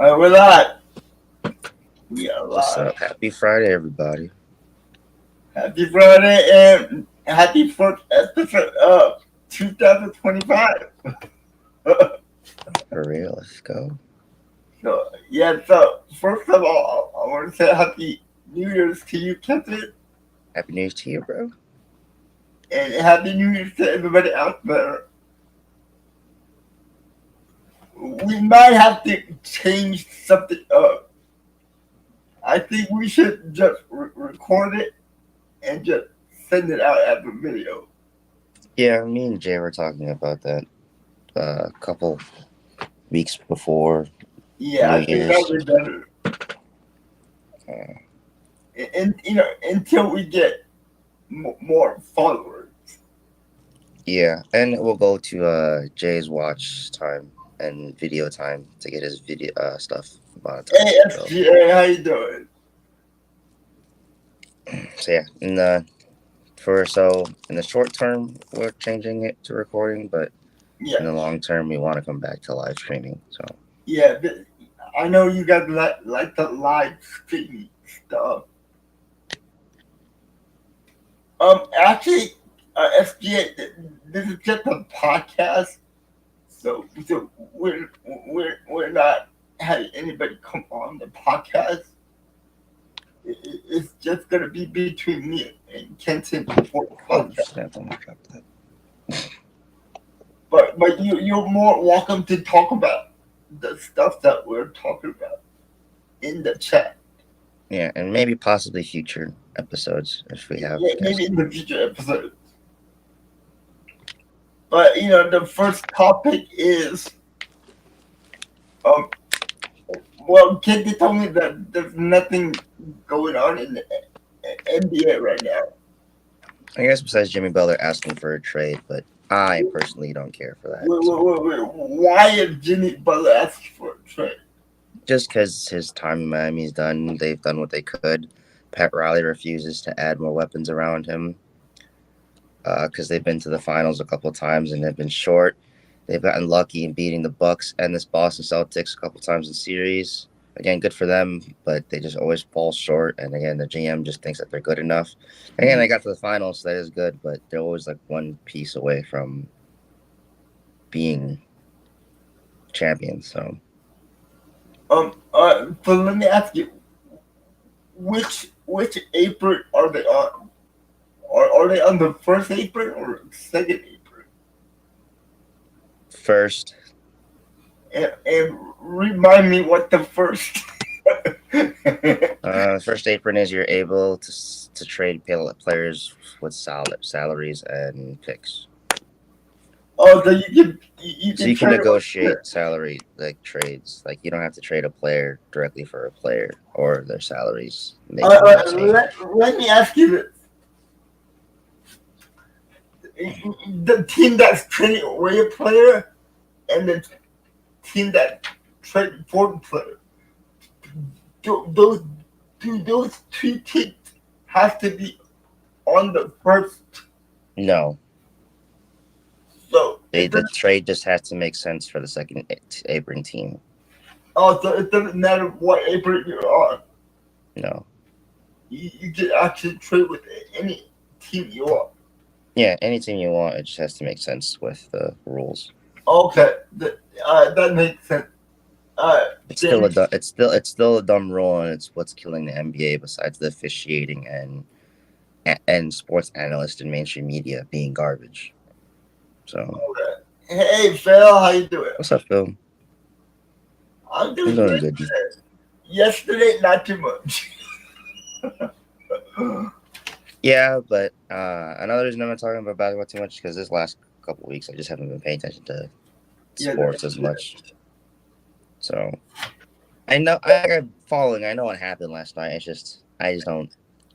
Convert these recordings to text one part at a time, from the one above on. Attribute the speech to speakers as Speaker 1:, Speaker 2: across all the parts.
Speaker 1: We're live. We are
Speaker 2: What's
Speaker 1: live.
Speaker 2: up? Happy Friday, everybody.
Speaker 1: Happy Friday and happy first episode of 2025.
Speaker 2: For real, let's go.
Speaker 1: So first of all, I want to say happy New Year's to you, Captain,
Speaker 2: Happy New Year's to you, bro.
Speaker 1: and happy New Year's to everybody out there. We might have to change something up. I think we should just record it and just send it out as a video.
Speaker 2: Yeah, me and Jay were talking about that a couple weeks before
Speaker 1: Yeah,
Speaker 2: New
Speaker 1: I think that
Speaker 2: Year's.
Speaker 1: would be better.
Speaker 2: Uh,
Speaker 1: And until we get more followers.
Speaker 2: yeah, and we'll go to Jay's watch time and video time to get his video stuff
Speaker 1: Hey,
Speaker 2: monetized as well.
Speaker 1: SGA, how you doing?
Speaker 2: So yeah, in the short term, we're changing it to recording, but in
Speaker 1: Yeah,
Speaker 2: the long term, we want to come back to live streaming. So
Speaker 1: yeah. I know you guys like the live streaming stuff. Actually, SGA, this is just a podcast, so we're not having anybody come on the podcast. It's just gonna be between me and Kenton for the
Speaker 2: oh
Speaker 1: podcast.
Speaker 2: snap! I'm gonna drop that.
Speaker 1: But you're more welcome to talk about the stuff that we're talking about in the chat.
Speaker 2: Yeah, and maybe possibly future episodes if we have
Speaker 1: Yeah, maybe
Speaker 2: guests.
Speaker 1: in the future episodes. But the first topic is um well, Kenty told me that there's nothing going on in the NBA right now.
Speaker 2: I guess besides Jimmy Butler asking for a trade, but I personally don't care for that. So
Speaker 1: Why is Jimmy Butler asking for a trade?
Speaker 2: just because his time in Miami is done, they've done what they could. Pat Riley refuses to add more weapons around him because they've been to the finals a couple of times and they've been short. They've gotten lucky in beating the Bucks and this Boston Celtics a couple of times in series. Again, good for them, but they just always fall short. And again, the GM just thinks that they're good enough. Again, they got to the finals, so that is good, but they're always like one piece away from being champions. So
Speaker 1: So let me ask you, which apron are they on? Are they on the first apron or second apron?
Speaker 2: first,
Speaker 1: And remind me what the first.
Speaker 2: first apron is you're able to trade players with salaries and picks.
Speaker 1: Oh, so you
Speaker 2: So
Speaker 1: can
Speaker 2: you can
Speaker 1: trade it with
Speaker 2: negotiate salary like trades. Like you don't have to trade a player directly for a player or their salaries make them the same.
Speaker 1: let me ask you this: the team that's trading away a player and the team that trading for the player, do those do those two teams have to be on the first?
Speaker 2: No,
Speaker 1: So
Speaker 2: the trade just has to make sense for the second apron team.
Speaker 1: so it doesn't matter what apron you're on.
Speaker 2: No,
Speaker 1: You can actually trade with any team you want.
Speaker 2: yeah, any team you want, it just has to make sense with the rules.
Speaker 1: Okay, that makes sense.
Speaker 2: It's still
Speaker 1: James,
Speaker 2: it's still a dumb rule, and it's what's killing the NBA besides the officiating and sports analysts and mainstream media being garbage. So
Speaker 1: okay. Hey Phil, how you doing?
Speaker 2: what's up, Phil?
Speaker 1: I'm
Speaker 2: I'm
Speaker 1: doing
Speaker 2: doing
Speaker 1: good.
Speaker 2: good.
Speaker 1: Yesterday, not too much.
Speaker 2: Yeah, but another reason I'm not talking about basketball too much is because this last couple weeks I just haven't been paying attention to
Speaker 1: Yeah,
Speaker 2: sports as much. So I'm following. I know what happened last night. I just don't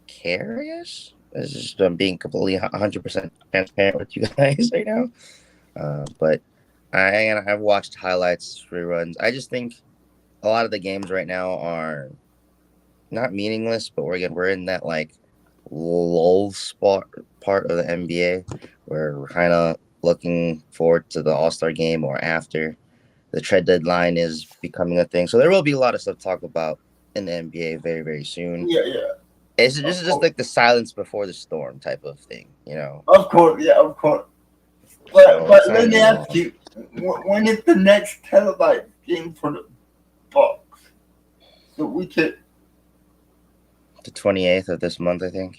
Speaker 2: care. I guess it's just I'm being completely 100% transparent with you guys right now. But I've watched highlights, reruns. I just think a lot of the games right now are not meaningless, but we're in that like lull spot part of the NBA where we're kind of looking forward to the All Star game or after. the trade deadline is becoming a thing. So there will be a lot of stuff to talk about in the NBA very, very soon.
Speaker 1: Yeah, yeah.
Speaker 2: This is just like the silence before the storm type of thing, you know.
Speaker 1: Of course, yeah, of course.
Speaker 2: So
Speaker 1: But
Speaker 2: it's not
Speaker 1: let me
Speaker 2: even
Speaker 1: ask
Speaker 2: long.
Speaker 1: you, when is the next televised game for the Bucks? So we could.
Speaker 2: The 28th of this month, I think.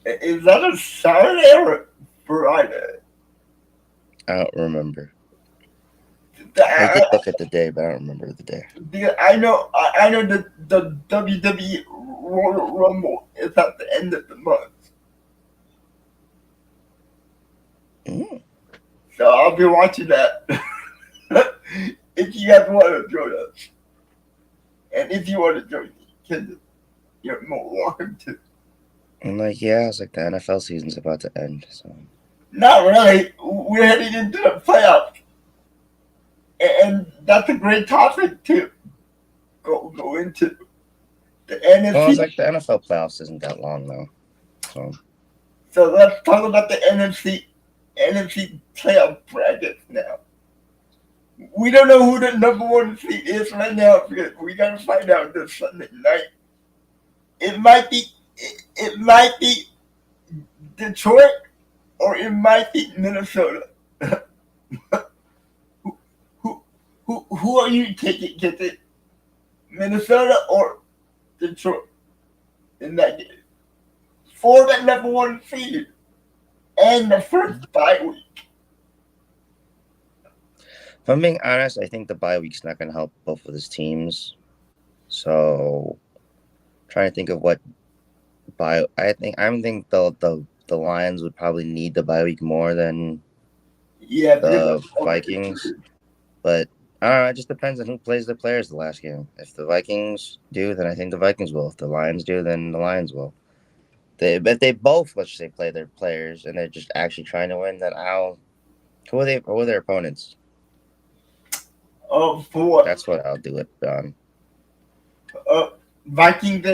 Speaker 1: Is that a Saturday or a Friday?
Speaker 2: I don't remember. I
Speaker 1: I,
Speaker 2: did look at the day, but I don't remember the day.
Speaker 1: I know the WWE Royal Rumble is at the end of the month,
Speaker 2: Mm.
Speaker 1: so I'll be watching that. If you guys want to join us, and if you want to join me, Kendall, you're more welcome to.
Speaker 2: I'm like, yeah, it's like the NFL season's about to end, so.
Speaker 1: Not really. We're heading into the playoffs, and that's a great topic to go into. The
Speaker 2: Well, it's
Speaker 1: NFC.
Speaker 2: like the NFL playoffs isn't that long though, so.
Speaker 1: So let's talk about the NFC playoff brackets now. We don't know who the number one seed is right now because we gotta find out this Sunday night. It might be it might be Detroit or it might be Minnesota. Who are you taking? Get it? Minnesota or Detroit in that game? For the number one seed and the first bye week.
Speaker 2: If I'm being honest, I think the bye week's not going to help both of his teams. So, trying to think of what bye. I think the Lions would probably need the bye week more than
Speaker 1: Yeah,
Speaker 2: the Vikings. But I don't know. It just depends on who plays the players the last game. If the Vikings do, then I think the Vikings will. If the Lions do, then the Lions will. If they both, let's say, play their players and they're just actually trying to win, then who are their opponents?
Speaker 1: for what?
Speaker 2: That's what I'll do it on.
Speaker 1: Vikings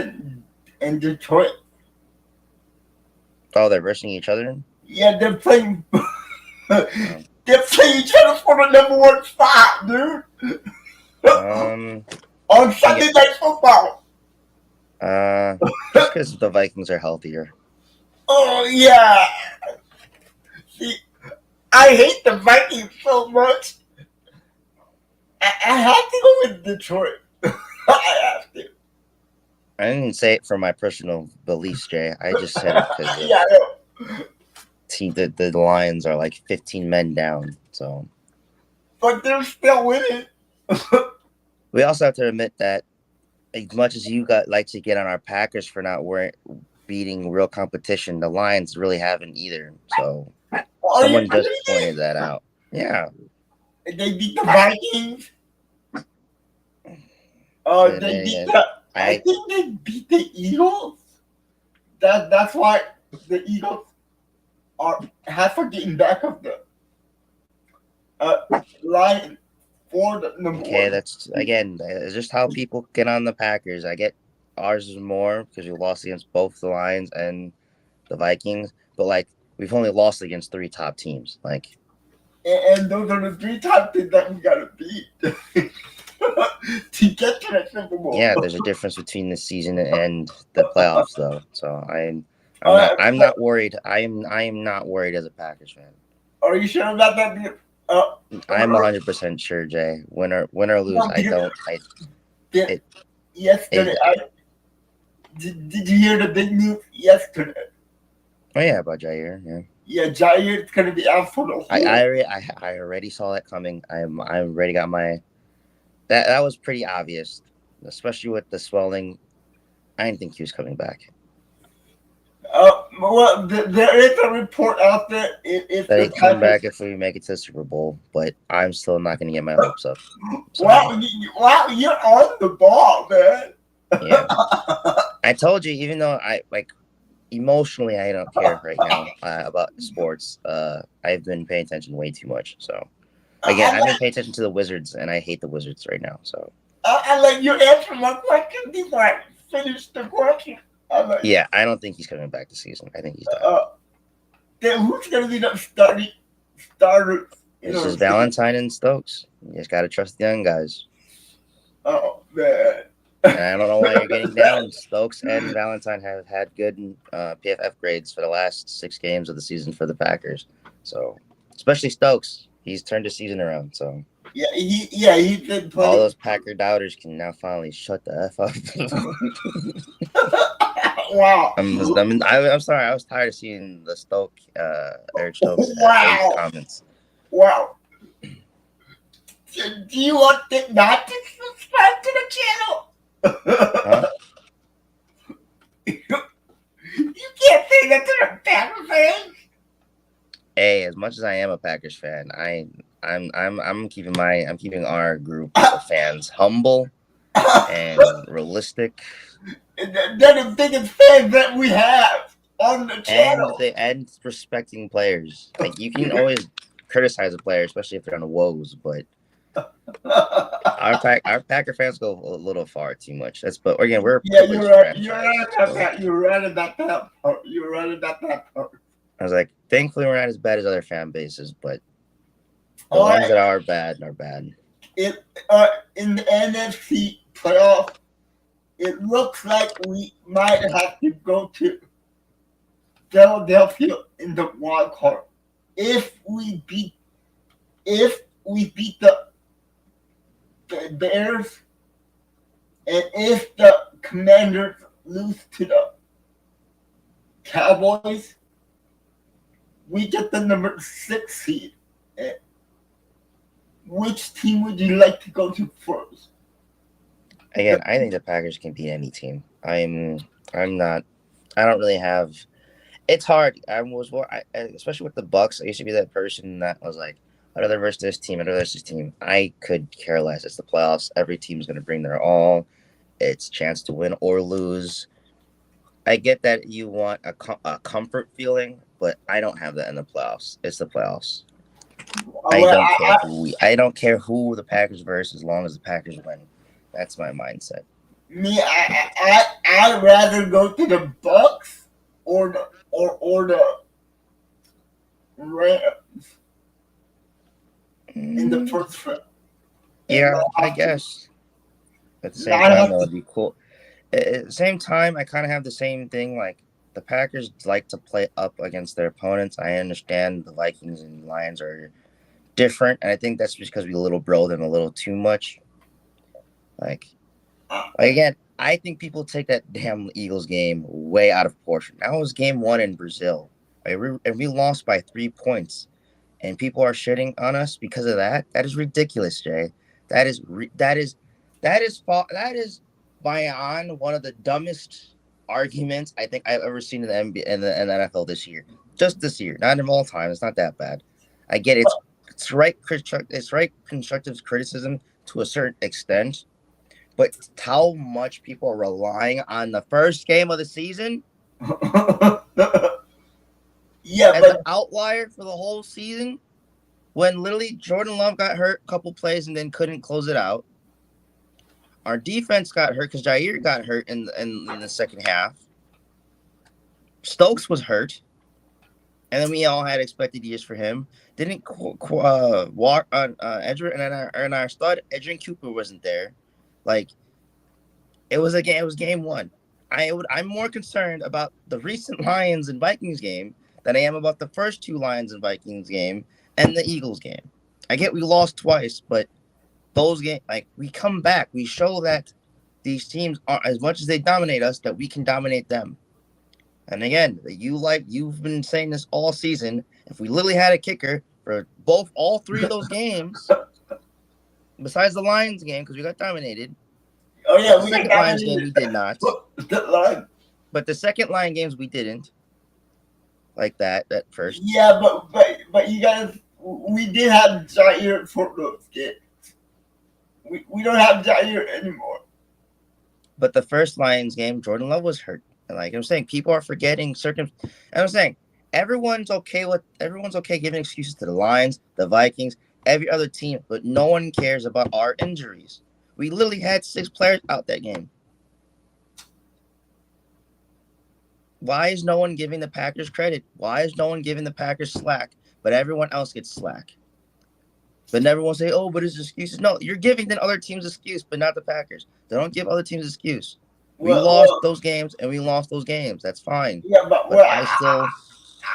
Speaker 1: and Detroit.
Speaker 2: Oh, they're versing each other?
Speaker 1: Yeah, they're playing. They're playing each other for the number one spot, dude. On Sunday Night Football.
Speaker 2: Just because the Vikings are healthier.
Speaker 1: Oh yeah. See, I hate the Vikings so much. I have to go with Detroit. I have to.
Speaker 2: I didn't say it for my personal beliefs, Jay. I just said it because
Speaker 1: Yeah, I know.
Speaker 2: the Lions are like 15 men down. So,
Speaker 1: But they're still winning.
Speaker 2: we also have to admit that as much as you like to get on our Packers for not beating real competition, the Lions really haven't either. So, someone just pointed that out. Yeah.
Speaker 1: They beat the Vikings. They beat I think they beat the Eagles. That's why the Eagles are half for getting back of the line for the number
Speaker 2: okay,
Speaker 1: one.
Speaker 2: that's it's just how people get on the Packers. I get ours is more because we lost against both the Lions and the Vikings, but like we've only lost against 3 top teams. Like,
Speaker 1: and those are the 3 top teams that we gotta beat to get to the Super Bowl.
Speaker 2: Yeah, there's a difference between the season and the playoffs, though. So I'm not worried. I am not worried as a Packers fan.
Speaker 1: Are you sure about that?
Speaker 2: I'm 100% sure, Jay. Win or lose,
Speaker 1: No,
Speaker 2: I don't.
Speaker 1: Yesterday, did you hear the big news yesterday?
Speaker 2: Oh yeah, about Jair. Yeah.
Speaker 1: Yeah, Jair's gonna be out for the whole.
Speaker 2: I already saw that coming. I already got my. That was pretty obvious, especially with the swelling. I didn't think he was coming back.
Speaker 1: Well, there is a report out there.
Speaker 2: That he'd come back if we make it to the Super Bowl, but I'm still not going to get my hopes up.
Speaker 1: So, wow, you're on the ball, man.
Speaker 2: Yeah. I told you, even though emotionally, I don't care right now about sports. I've been paying attention way too much. So, again, I've been paying attention to the Wizards, and I hate the Wizards right now. So,
Speaker 1: I let you answer my question before I finish the question.
Speaker 2: Yeah, I don't think he's coming back this season. I think he's done.
Speaker 1: Then who's going to be the starter
Speaker 2: It's just Valentine and Stokes. You just got to trust the young guys.
Speaker 1: Oh man.
Speaker 2: And I don't know why you're getting down. Stokes and Valentine have had good PFF grades for the last 6 games of the season for the Packers. So, especially Stokes, he's turned the season around. So,
Speaker 1: he's been playing.
Speaker 2: All those Packer doubters can now finally shut the F up.
Speaker 1: Wow.
Speaker 2: I'm sorry. I was tired of seeing the Eric Stokes hate comments.
Speaker 1: Wow. Do you want not to subscribe to the channel?
Speaker 2: Huh?
Speaker 1: You can't say that to the Packers fans.
Speaker 2: Hey, as much as I am a Packers fan, I'm keeping our group of fans humble and realistic.
Speaker 1: They're the biggest fans that we have on the channel.
Speaker 2: And respecting players. Like, you can always criticize a player, especially if they're on the woes, but our Packer fans go a little far too much. But again, we're a privileged franchise.
Speaker 1: You're right about that part.
Speaker 2: I was like, thankfully we're not as bad as other fan bases, but the ones that are bad are bad.
Speaker 1: In the NFC playoff, it looks like we might have to go to Philadelphia in the wild card if we beat the Bears, and if the Commanders lose to the Cowboys, we get the number 6 seed. Which team would you like to go to first?
Speaker 2: Again, I think the Packers can beat any team. I don't really have. It's hard. Especially with the Bucks. I used to be that person that was like, I'd rather versus this team. I'd rather versus this team. I could care less. It's the playoffs. Every team's going to bring their all. It's a chance to win or lose. I get that you want a comfort feeling, but I don't have that in the playoffs. It's the playoffs. I don't care who the Packers versus as long as the Packers win. That's my mindset.
Speaker 1: Me, I'd rather go to the Bucks or the Rams in the first round.
Speaker 2: Yeah, I guess. At the same time, that would be cool. At the same time, I kind of have the same thing. Like, the Packers like to play up against their opponents. I understand the Vikings and Lions are different, and I think that's because we little bro them a little too much. Like again, I think people take that damn Eagles game way out of proportion. That was game 1 in Brazil, and we lost by 3 points, and people are shitting on us because of that. That is ridiculous, Jay. That is beyond one of the dumbest arguments I think I've ever seen in the NBA and the NFL this year. Just this year, not in all time. It's not that bad. I get it. It's right constructive criticism to a certain extent, but how much people are relying on the first game of the season as an outlier for the whole season, when literally Jordan Love got hurt a couple plays and then couldn't close it out. Our defense got hurt because Jair got hurt in the second half. Stokes was hurt. And then we all had expected years for him. Didn't walk on Edgerrin, and our stud Edgerrin Cooper wasn't there. Like, it was game 1. I'm more concerned about the recent Lions and Vikings game than I am about the first 2 Lions and Vikings game and the Eagles game. I get we lost twice, but those games, like, we come back. We show that these teams are, as much as they dominate us, that we can dominate them. And again, you've been saying this all season. If we literally had a kicker for all 3 of those games, besides the Lions game, because we got dominated.
Speaker 1: Oh yeah,
Speaker 2: the second Lions game we did not. But the second Lion games we didn't. Like that first.
Speaker 1: Yeah, but you guys, we did have Jair for those games. We don't have Jair anymore.
Speaker 2: But the first Lions game, Jordan Love was hurt. And like I'm saying, people are forgetting and I'm saying everyone's okay giving excuses to the Lions, the Vikings, every other team, but no one cares about our injuries. We literally had 6 players out that game. Why is no one giving the Packers credit? Why is no one giving the Packers slack, but everyone else gets slack? But everyone say, "Oh, but it's excuses." No, you're giving the other teams excuse, but not the Packers. They don't give other teams excuse. We lost
Speaker 1: Well,
Speaker 2: those games, and we lost those games. That's fine.
Speaker 1: yeah, but
Speaker 2: But I still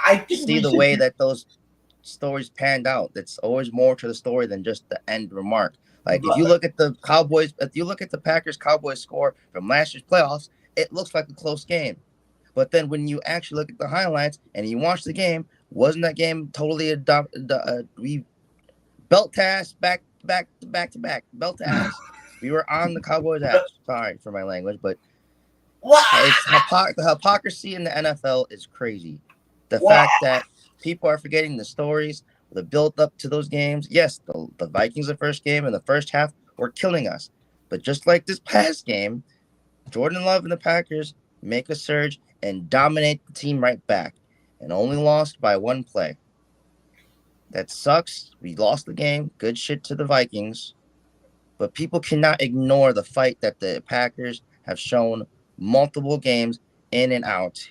Speaker 1: I think
Speaker 2: see
Speaker 1: we
Speaker 2: the
Speaker 1: should
Speaker 2: way
Speaker 1: do.
Speaker 2: that those stories panned out. That's always more to the story than just the end remark. Like if you
Speaker 1: But
Speaker 2: look at the Cowboys, if you look at the Packers Cowboys score from last year's playoffs, it looks like a close game. But then when you actually look at the highlights and you watch the game, wasn't that game totally we belt to ass back to back belt to ass? We were on the Cowboys' ass. Sorry for my language, but
Speaker 1: what?
Speaker 2: it's the hypocrisy in the NFL is crazy. The
Speaker 1: What?
Speaker 2: fact that people are forgetting the stories, the build up to those games. Yes, the Vikings, the first game and the first half were killing us. But just like this past game, Jordan Love and the Packers make a surge and dominate the team right back and only lost by one play. That sucks. We lost the game. Good shit to the Vikings. But people cannot ignore the fight that the Packers have shown multiple games in and out.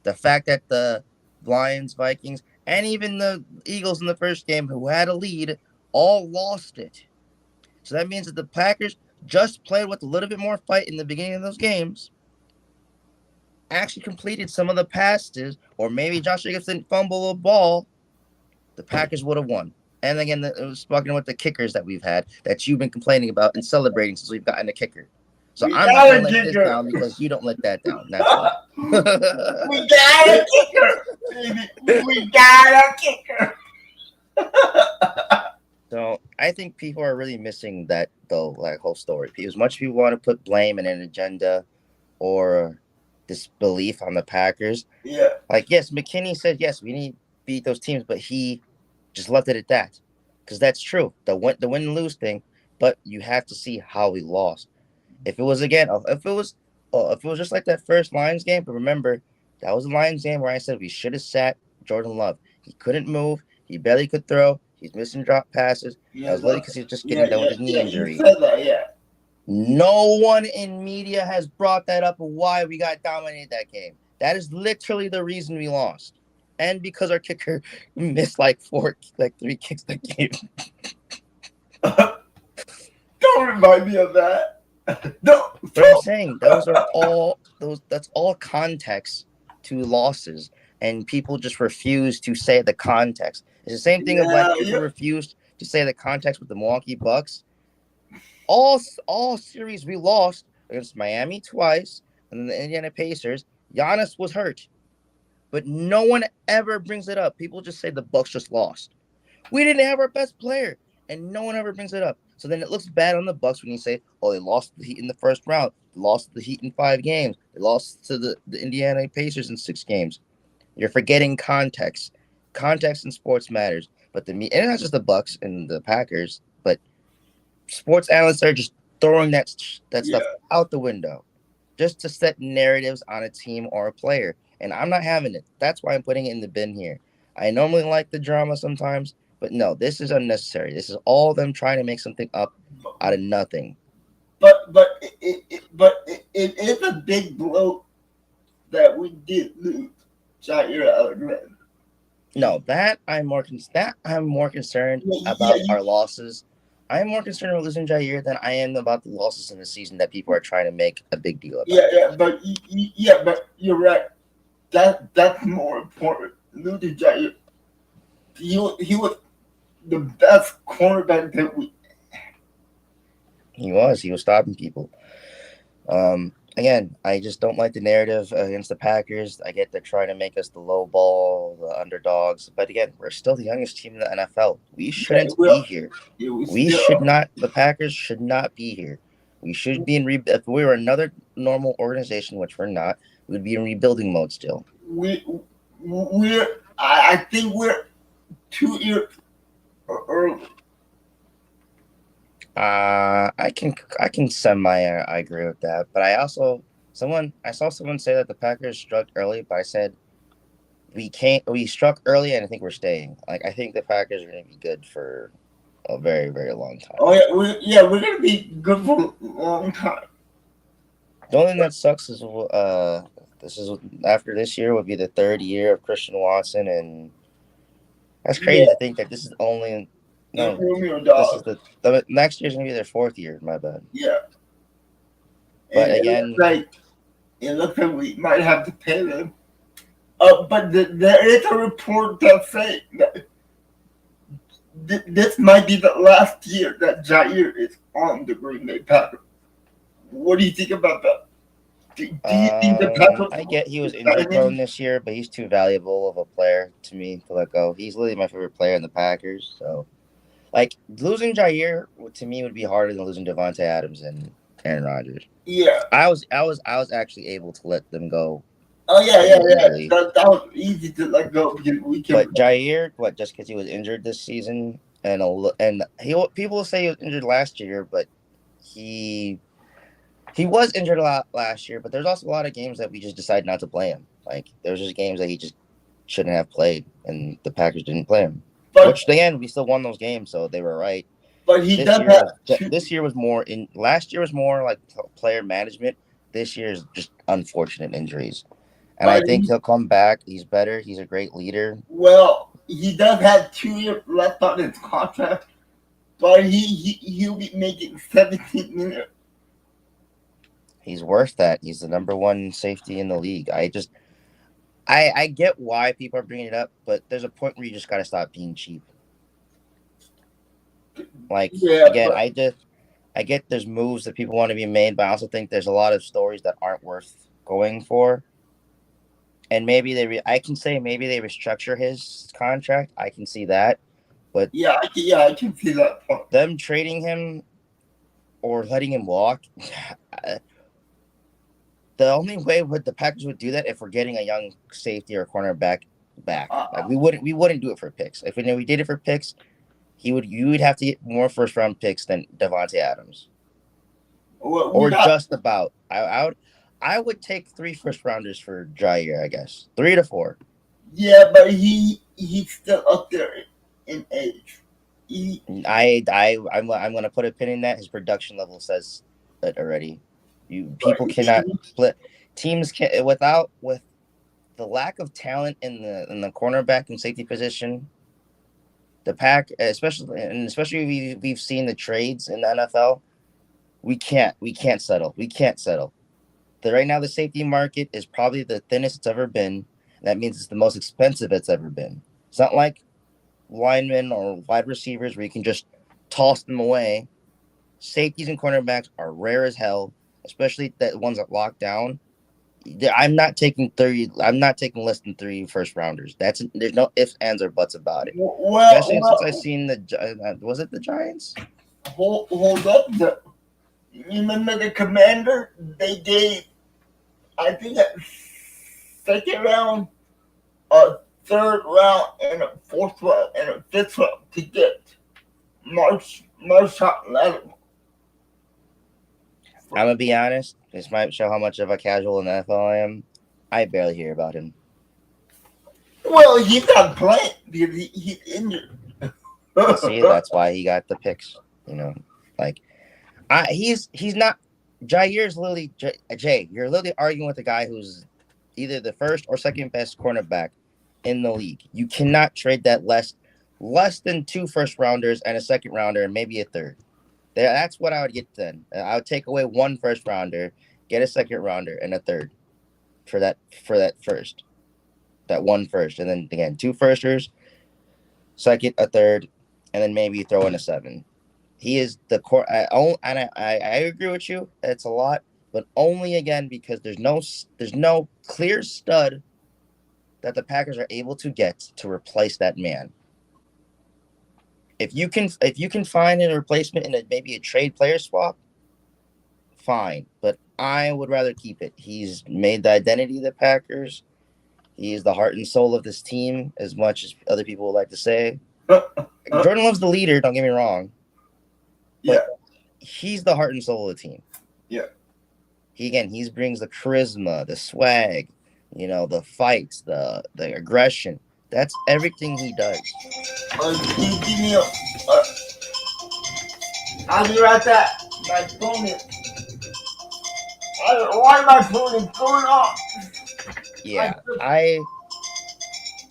Speaker 2: The fact that the Lions, Vikings, and even the Eagles in the first game, who had a lead, all lost it. So that means that the Packers just played with a little bit more fight in the beginning of those games, actually completed some of the passes, or maybe Josh Jacobs didn't fumble a ball, the Packers would have won. And again, it was talking about the kickers that we've had that you've been complaining about and celebrating since we've gotten a kicker. So
Speaker 1: We
Speaker 2: I'm not
Speaker 1: got
Speaker 2: going
Speaker 1: a
Speaker 2: to let this
Speaker 1: kicker.
Speaker 2: down because you don't let that down. That's why.
Speaker 1: We got a kicker, baby. We got a kicker.
Speaker 2: So I think people are really missing that though, like whole story. As much people want to put blame and an agenda or disbelief on the Packers.
Speaker 1: Yeah,
Speaker 2: Like, yes, McKinney said yes, we need to beat those teams, but he just left it at that. Because that's true. The win and lose thing, but you have to see how we lost. If it was again, if it was just like that first Lions game, but remember, that was a Lions game where I said we should have sat Jordan Love. He couldn't move. He barely could throw. He's missing drop passes. That
Speaker 1: yeah,
Speaker 2: was literally because he was just
Speaker 1: yeah,
Speaker 2: getting done
Speaker 1: yeah,
Speaker 2: with his knee
Speaker 1: yeah. You
Speaker 2: injury.
Speaker 1: said that, yeah.
Speaker 2: No one in media has brought that up of why we got dominated that game. That is literally the reason we lost. And because our kicker missed like three kicks that game.
Speaker 1: Don't remind me of that. No,
Speaker 2: But I'm saying that's all context to losses, and people just refuse to say the context. It's the same thing of like
Speaker 1: yeah,
Speaker 2: people
Speaker 1: yeah,
Speaker 2: refused to say the context with the Milwaukee Bucks. All series we lost against Miami twice and the Indiana Pacers. Giannis was hurt, but no one ever brings it up. People just say the Bucks just lost. We didn't have our best player, and no one ever brings it up. So then it looks bad on the Bucks when you say, "Oh, they lost the Heat in the first round. They lost the Heat in 5 games. They lost to the Indiana Pacers in 6 games." You're forgetting context. Context in sports matters, but and not just the Bucks and the Packers, but sports analysts are just throwing that stuff
Speaker 1: yeah,
Speaker 2: out the window just to set narratives on a team or a player. And I'm not having it. That's why I'm putting it in the bin here. I normally like the drama sometimes, but no, this is unnecessary. This is all them trying to make something up
Speaker 1: but
Speaker 2: out of nothing.
Speaker 1: it is a big blow that we did lose Jair Alexander.
Speaker 2: No, that I'm more concerned
Speaker 1: Yeah, yeah,
Speaker 2: about our losses. I am more concerned about losing Jair than I am about the losses in the season that people are trying to make a big deal
Speaker 1: yeah,
Speaker 2: about.
Speaker 1: yeah, yeah, but you're right. That's more important. Losing Jair, he was the best cornerback that we.
Speaker 2: He was stopping people. Again, I just don't like the narrative against the Packers. I get they're trying to make us the low ball, the underdogs, but again, we're still the youngest team in the NFL. We
Speaker 1: Yeah,
Speaker 2: shouldn't be here.
Speaker 1: we
Speaker 2: We
Speaker 1: still
Speaker 2: should not. The Packers should not be here. We should be in. If we were another normal organization, which we're not, we'd be in rebuilding mode still.
Speaker 1: we're I think we're 2 years early.
Speaker 2: I can I agree with that, but I saw someone say that the Packers struck early, but I said we struck early and I think we're staying. Like I think the Packers are going to be good for a very very long time.
Speaker 1: Oh yeah, we're gonna be good for a long time.
Speaker 2: The only thing that sucks is this is after this year would be the 3rd year of Christian Watson, and that's crazy
Speaker 1: Yeah,
Speaker 2: to think that this is only No,
Speaker 1: Romeo
Speaker 2: this is
Speaker 1: Dobbs.
Speaker 2: the next year's gonna be their 4th year. My bad.
Speaker 1: Yeah,
Speaker 2: But
Speaker 1: and
Speaker 2: again,
Speaker 1: it looks like we might have to pay them. But there is a report that says that this might be the last year that Jair is on the Green Bay Packers. What do you think about that? Do you think the Packers
Speaker 2: I get he was
Speaker 1: will
Speaker 2: injury
Speaker 1: sign him?
Speaker 2: prone this year, but he's too valuable of a player to me to let go. He's literally my favorite player in the Packers. So, like losing Jair to me would be harder than losing Devontae Adams and Aaron Rodgers.
Speaker 1: Yeah.
Speaker 2: I was actually able to let them go
Speaker 1: Oh yeah,
Speaker 2: pretty
Speaker 1: yeah.
Speaker 2: easily.
Speaker 1: That was easy to let go because we can.
Speaker 2: But Jair, just because he was injured this season, and people say he was injured last year, but he he was injured a lot last year. But there's also a lot of games that we just decided not to play him. Like there's just games that he just shouldn't have played, and the Packers didn't play him.
Speaker 1: But
Speaker 2: Which again, we still won those games, so they were right.
Speaker 1: he
Speaker 2: This
Speaker 1: does
Speaker 2: year
Speaker 1: have
Speaker 2: was
Speaker 1: two.
Speaker 2: this year was more in last year was more like player management. This year is just unfortunate injuries. And I
Speaker 1: But
Speaker 2: think he'll come back. He's better. He's a great leader.
Speaker 1: he does have 2 years left on his contract. But he'll be making 17 million.
Speaker 2: He's worth that. He's the number one safety in the league. I get why people are bringing it up, but there's a point where you just got to stop being cheap. Like
Speaker 1: Yeah,
Speaker 2: again,
Speaker 1: but
Speaker 2: I get there's moves that people want to be made, but I also think there's a lot of stories that aren't worth going for. And maybe I can say maybe they restructure his contract. I can see that, but
Speaker 1: I can see that point.
Speaker 2: them trading him or letting him walk, the only way the Packers would do that if we're getting a young safety or cornerback back. Like we wouldn't do it for picks. If we did it for picks, you would have to get more first round picks than Devontae Adams. Or just about. I would take 3 first rounders for Jair, I guess. 3 to 4.
Speaker 1: Yeah, but he's still up there in age.
Speaker 2: I'm gonna put a pin in that. His production level says it already. People cannot split teams can with the lack of talent in the cornerback and safety position. The pack, especially we've seen the trades in the NFL. We can't settle. We can't settle. Right now, the safety market is probably the thinnest it's ever been. That means it's the most expensive it's ever been. It's not like linemen or wide receivers where you can just toss them away. Safeties and cornerbacks are rare as hell, especially the ones that lock down. I'm not taking 30. I'm not taking less than 3 first rounders. There's no ifs, ands, or buts about it. Especially since I've seen was it the Giants?
Speaker 1: Hold up, you remember the Commander? They gave, I think, a second round, a third round, and a fourth round, and a fifth round to get Marshall Lattimore.
Speaker 2: I'm gonna be honest. This might show how much of a casual in the NFL I am. I barely hear about him.
Speaker 1: Well, he's not playing because he's injured.
Speaker 2: See, that's why he got the picks. Like he's not. Jair's literally Jay. You're literally arguing with a guy who's either the first or second best cornerback in the league. You cannot trade that less than 2 first rounders and a second rounder and maybe a third. That's what I would get then. I would take away 1 first rounder, get a second rounder and a third for that first. That 1 first. And then again, 2 firsters, second, a third, and then maybe throw in a 7. He is the core. I agree with you. It's a lot, but only again because there's no clear stud that the Packers are able to get to replace that man. If you can find a replacement in maybe a trade player swap, fine. But I would rather keep it. He's made the identity of the Packers. He is the heart and soul of this team, as much as other people would like to say. Jordan Love's the leader. Don't get me wrong. But he's the heart and soul of the team.
Speaker 1: Yeah.
Speaker 2: He brings the charisma, the swag, the fights, the aggression. That's everything he does.
Speaker 1: Give me I'll be right back. My phone is. Why my phone is going off?
Speaker 2: Yeah,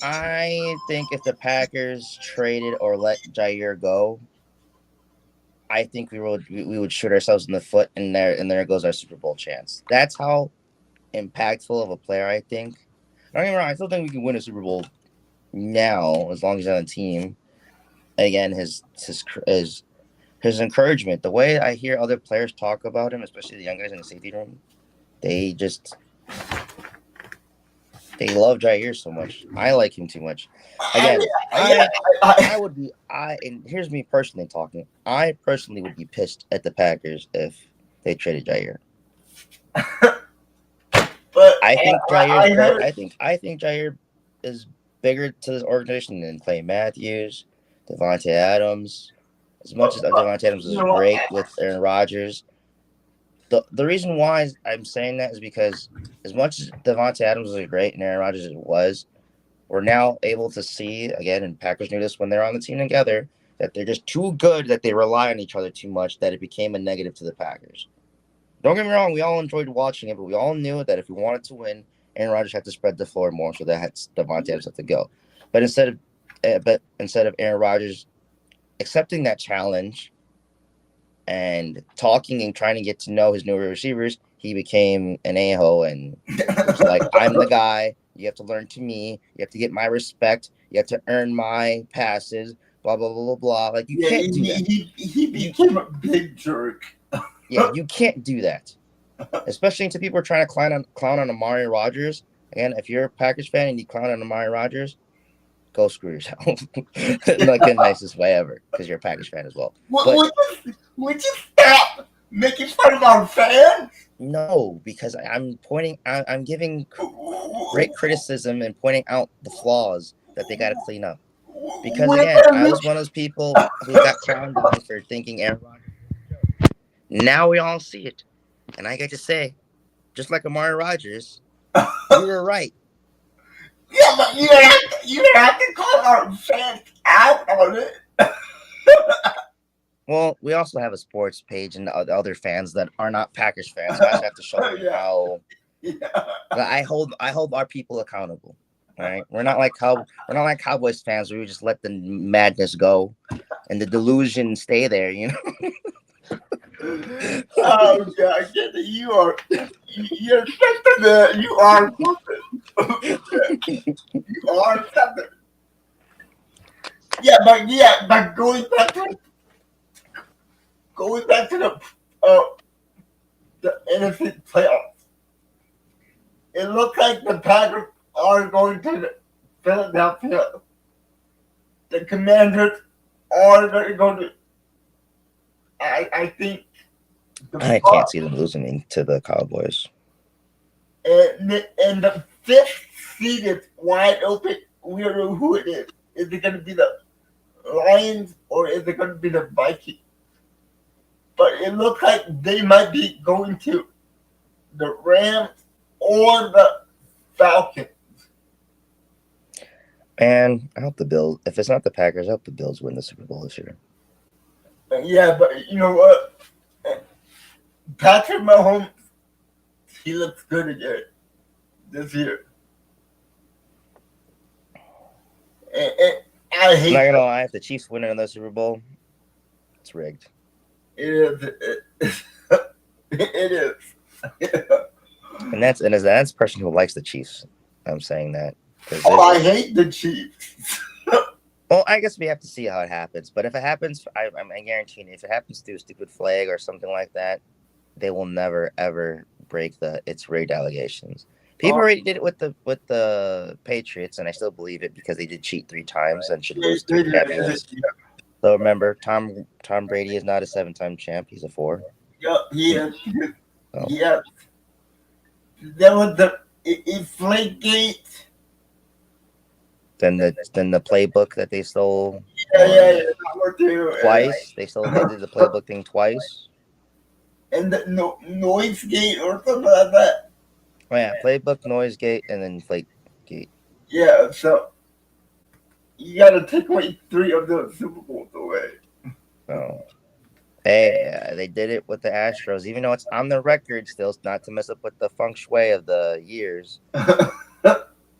Speaker 2: I think if the Packers traded or let Jair go, I think we would shoot ourselves in the foot, and there goes our Super Bowl chance. That's how impactful of a player I think. Don't get me wrong, I still think we can win a Super Bowl now as long as he's on the team. Again, his encouragement, the way I hear other players talk about him, especially the young guys in the safety room, they just they love Jair so much. I like him too much.
Speaker 1: I
Speaker 2: Again,
Speaker 1: mean, yeah,
Speaker 2: I would be and here's me personally talking. I personally would be pissed at the Packers if they traded Jair.
Speaker 1: but
Speaker 2: I think
Speaker 1: I
Speaker 2: Jair's better.
Speaker 1: heard.
Speaker 2: I think Jair is bigger to this organization than Clay Matthews, Devontae Adams. As much as Devontae Adams
Speaker 1: You
Speaker 2: is
Speaker 1: know what?
Speaker 2: great with Aaron Rodgers, the reason why I'm saying that is because as much as Devontae Adams was great and Aaron Rodgers was, we're now able to see again, and Packers knew this when they're on the team together, that they're just too good that they rely on each other too much that it became a negative to the Packers. Don't get me wrong, we all enjoyed watching it, but we all knew that if we wanted to win, Aaron Rodgers had to spread the floor more, so that had Devontae Adams had to go. But instead of Aaron Rodgers accepting that challenge and talking and trying to get to know his newer receivers, he became an a-hole and was like, I'm the guy. You have to learn to me. You have to get my respect. You have to earn my passes. Blah blah blah blah blah. Like you
Speaker 1: Yeah,
Speaker 2: can't do that.
Speaker 1: he became a big jerk.
Speaker 2: Yeah, you can't do that. Especially to people who are trying to clown on Amari Rodgers. Again, if you're a Packers fan and you clown on Amari Rodgers, go screw yourself. Like the nicest way ever, because you're a Packers fan as well. But
Speaker 1: Would you stop making fun of our fans?
Speaker 2: no, because I'm giving great criticism and pointing out the flaws that they got to clean up. Because again, I was one of those people who got clowned on for thinking Aaron Rodgers. Now we all see it, and I get to say, just like Amari Rodgers, you were right.
Speaker 1: Yeah, but you don't have to call our fans out on it.
Speaker 2: Well, we also have a sports page and other fans that are not Packers fans. So I just have to show them
Speaker 1: Yeah.
Speaker 2: how
Speaker 1: Yeah.
Speaker 2: I hold our people accountable. All right, we're not like Cowboys fans where we just let the madness go and the delusion stay there. You know.
Speaker 1: Oh God, you're something that you are something. You are something. But going back to the NFC playoffs, it looks like the Packers are going to Philadelphia. The Commanders are going to go to. I think.
Speaker 2: I can't see them losing to the Cowboys.
Speaker 1: And the fifth seed is wide open. We don't know who it is. Is it going to be the Lions or is it going to be the Vikings? But it looks like they might be going to the Rams or the Falcons.
Speaker 2: And I hope the Bills. If it's not the Packers, I hope the Bills win the Super Bowl this year.
Speaker 1: Yeah, but you know what? Patrick Mahomes, he looks good again this year. And I hate.
Speaker 2: I'm not gonna lie, if the Chiefs win another Super Bowl, it's rigged.
Speaker 1: It is. It is.
Speaker 2: And that's a person who likes the Chiefs. I'm saying that.
Speaker 1: Oh, I hate the Chiefs.
Speaker 2: Well, I guess we have to see how it happens. But if it happens, I'm guaranteeing if it happens through a stupid flag or something like that, they will never ever break it's rigged allegations. People already did it with the Patriots, and I still believe it because they did cheat 3 times and should lose 3 champions. So remember, Tom Brady is not a 7-time champ; he's a 4.
Speaker 1: Yeah, he is.
Speaker 2: Oh.
Speaker 1: Yeah. There was the Inflate-gate.
Speaker 2: Then the playbook that they stole.
Speaker 1: Yeah. That one too.
Speaker 2: Twice. They did the playbook thing twice.
Speaker 1: And the noise gate or something like that.
Speaker 2: Oh yeah, playbook, noise gate, and then inflate gate.
Speaker 1: Yeah, so you gotta take away 3 of those Super Bowls away.
Speaker 2: Oh. Hey, they did it with the Astros, even though it's on the record still, not to mess up with the feng shui of the years.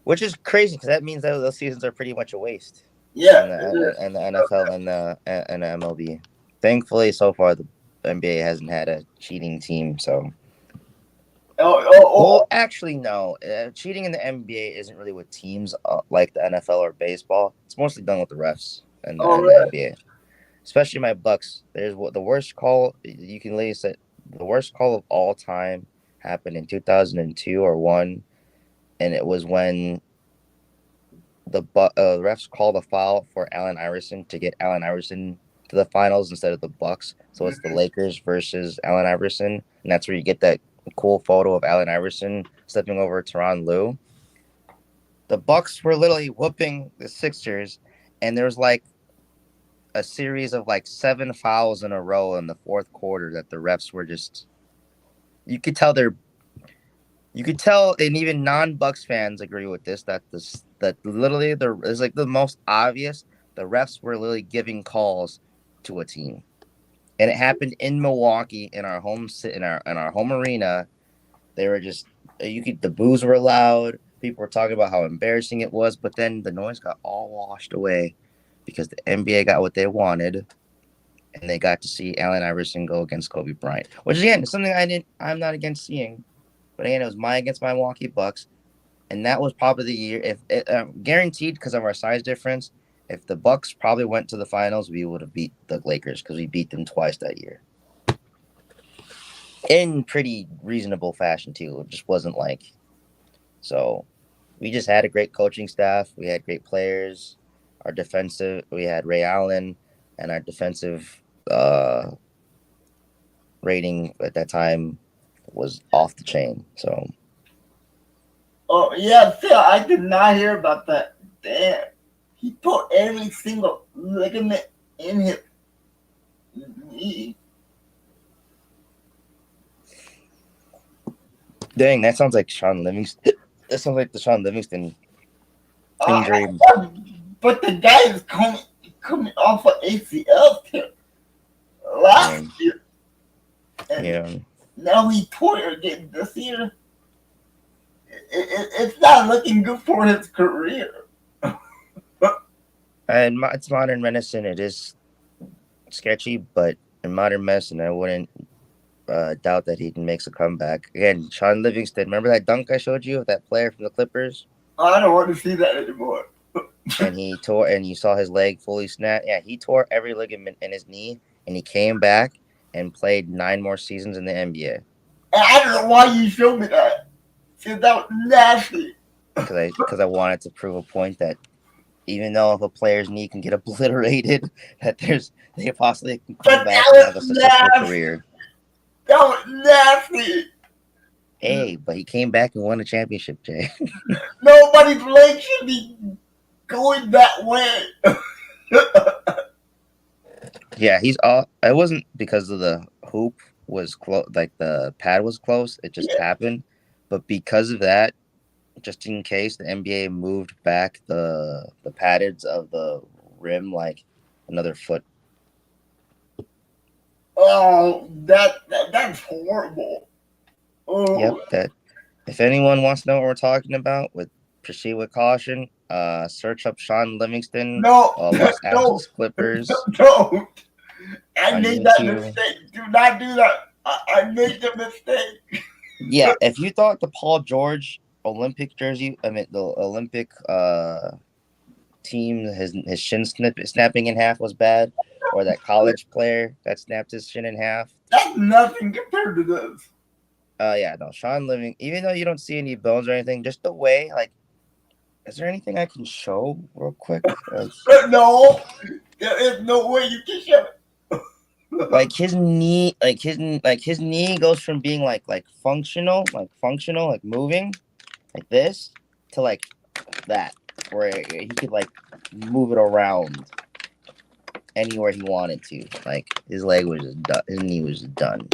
Speaker 2: which is crazy because that means that those seasons are pretty much a waste
Speaker 1: Yeah,
Speaker 2: in
Speaker 1: it is.
Speaker 2: the NFL and the MLB. Thankfully, so far the NBA hasn't had a cheating team. So,
Speaker 1: Oh, oh,
Speaker 2: well,
Speaker 1: oh,
Speaker 2: actually, no. Cheating in the NBA isn't really with teams like the NFL or baseball. It's mostly done with the refs
Speaker 1: oh,
Speaker 2: and the
Speaker 1: really?
Speaker 2: NBA. Especially my Bucks. There's what the worst call you can lay say the worst call of all time happened in 2002 or one, and it was when the refs called a foul for Allen Iverson to get Allen Iverson to the finals instead of the Bucks. So it's the Lakers versus Allen Iverson, and that's where you get that cool photo of Allen Iverson stepping over Tyronn Lue. The Bucks were literally whooping the Sixers, and there was like a series of like 7 fouls in a row in the fourth quarter that the refs were just. You could tell they're You could tell, and even non-Bucks fans agree with this, that literally is like the most obvious. The refs were literally giving calls to a team, and it happened in Milwaukee in our home arena. They were just the boos were loud. People were talking about how embarrassing it was, but then the noise got all washed away because the NBA got what they wanted, and they got to see Allen Iverson go against Kobe Bryant, which again is something I'm not against seeing. But again, it was against my Milwaukee Bucks, and that was probably the year. If it, guaranteed because of our size difference, if the Bucks probably went to the finals, we would have beat the Lakers because we beat them twice that year in pretty reasonable fashion too. It just wasn't like so. We just had a great coaching staff. We had great players. We had Ray Allen, and our defensive rating at that time was off the chain. So
Speaker 1: Oh, yeah, Phil, I did not hear about that. Damn. He tore every single ligament in his knee.
Speaker 2: dang, that sounds like Sean Livingston. That sounds like the Sean Livingston
Speaker 1: Uh,
Speaker 2: injury.
Speaker 1: but the guy is coming off of ACL tear last
Speaker 2: Um,
Speaker 1: year, and
Speaker 2: yeah,
Speaker 1: now he tore it again this year. It's not looking good for his career.
Speaker 2: and it's modern medicine. It is sketchy, but in modern medicine, I wouldn't doubt that he makes a comeback. Again, Sean Livingston. Remember that dunk I showed you of that player from the Clippers?
Speaker 1: I don't want to see that anymore.
Speaker 2: And he tore, and you saw his leg fully snap. Yeah, he tore every ligament in his knee, and he came back and played 9 more seasons in the NBA.
Speaker 1: I don't know why you showed me that. See, that was nasty.
Speaker 2: Because I wanted to prove a point that even though if a player's knee can get obliterated, that they possibly can come
Speaker 1: But
Speaker 2: back
Speaker 1: that
Speaker 2: and
Speaker 1: was
Speaker 2: have a successful
Speaker 1: nasty.
Speaker 2: career.
Speaker 1: That was nasty.
Speaker 2: Hey, but he came back and won a championship, Jay.
Speaker 1: Nobody's leg should be going that way.
Speaker 2: Yeah, he's all. It wasn't because of the hoop was close, like the pad was close. It just
Speaker 1: Yeah.
Speaker 2: happened, but because of that, just in case the NBA moved back the paddeds of the rim like another foot.
Speaker 1: Oh, that's horrible.
Speaker 2: Yep.
Speaker 1: Oh
Speaker 2: That if anyone wants to know what we're talking about, proceed with caution. Search up Sean Livingston,
Speaker 1: no,
Speaker 2: Los
Speaker 1: no,
Speaker 2: Angeles Clippers
Speaker 1: no! I
Speaker 2: on
Speaker 1: made that
Speaker 2: YouTube.
Speaker 1: mistake. Do not do that. I made the mistake.
Speaker 2: Yeah, if you thought the Paul George Olympic jersey, I mean the Olympic team, his snapping in half was bad, or that college player that snapped his shin in half.
Speaker 1: That's nothing compared to this.
Speaker 2: Yeah, no, Sean Living. Even though you don't see any bones or anything, just the way, like, is there anything I can show real quick?
Speaker 1: No, there is no way you can show
Speaker 2: Like his knee, his knee goes from being like functional, like moving, like this, to like that, where he could like move it around anywhere he wanted to. Like his leg was just done, his knee was just done.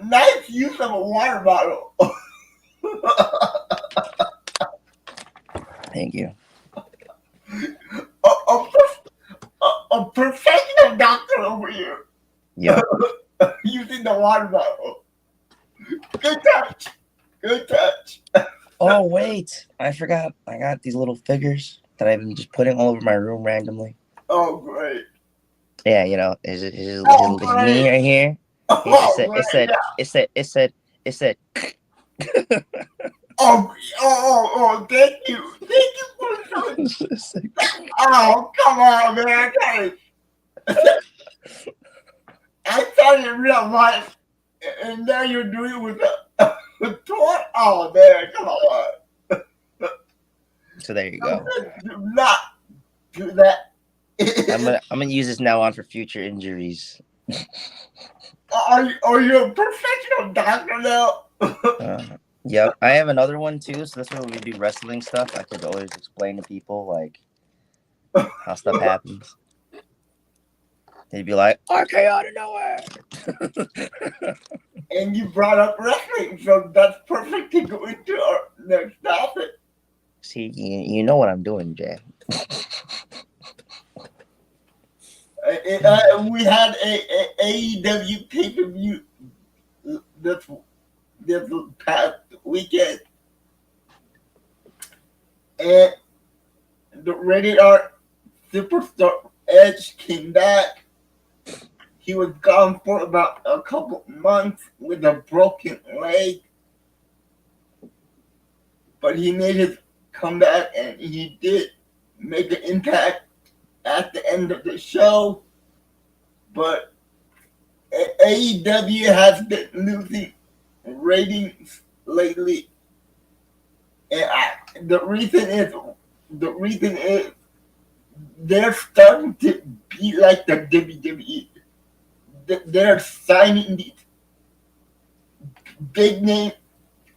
Speaker 1: Nice use of a water bottle.
Speaker 2: Thank you.
Speaker 1: a, a, a professional doctor over here.
Speaker 2: Yeah.
Speaker 1: Using the water bottle. Good touch. Good touch.
Speaker 2: Oh wait, I forgot. I got these little figures that I've been just putting all over my room randomly.
Speaker 1: Oh, great.
Speaker 2: Yeah, you know, his
Speaker 1: Oh, great.
Speaker 2: knee right here. He it
Speaker 1: Oh,
Speaker 2: said it
Speaker 1: great.
Speaker 2: said
Speaker 1: Yeah.
Speaker 2: it said it said it said.
Speaker 1: Thank you. Thank you for showing.
Speaker 2: It said
Speaker 1: Oh, come on, man. I thought in real life, and now you're doing it with a toy. Oh, man. Come on.
Speaker 2: so there you go.
Speaker 1: Do not do that.
Speaker 2: I'm gonna use this now on for future injuries.
Speaker 1: Are you a professional doctor now?
Speaker 2: Uh, yep, I have another one too. So that's where we do wrestling stuff. I could always explain to people like how stuff happens. They'd be like, "RK out of nowhere."
Speaker 1: And you brought up wrestling, so that's perfect to go into our next topic.
Speaker 2: See, you know what I'm doing, Jay.
Speaker 1: We had a AEW pay per view this this past weekend, and the rated R superstar Edge came back. He was gone for about a couple months with a broken leg, but he made his comeback and he did make an impact at the end of the show. But AEW has been losing ratings lately, and the reason is they're starting to be like the WWE. They're signing these big name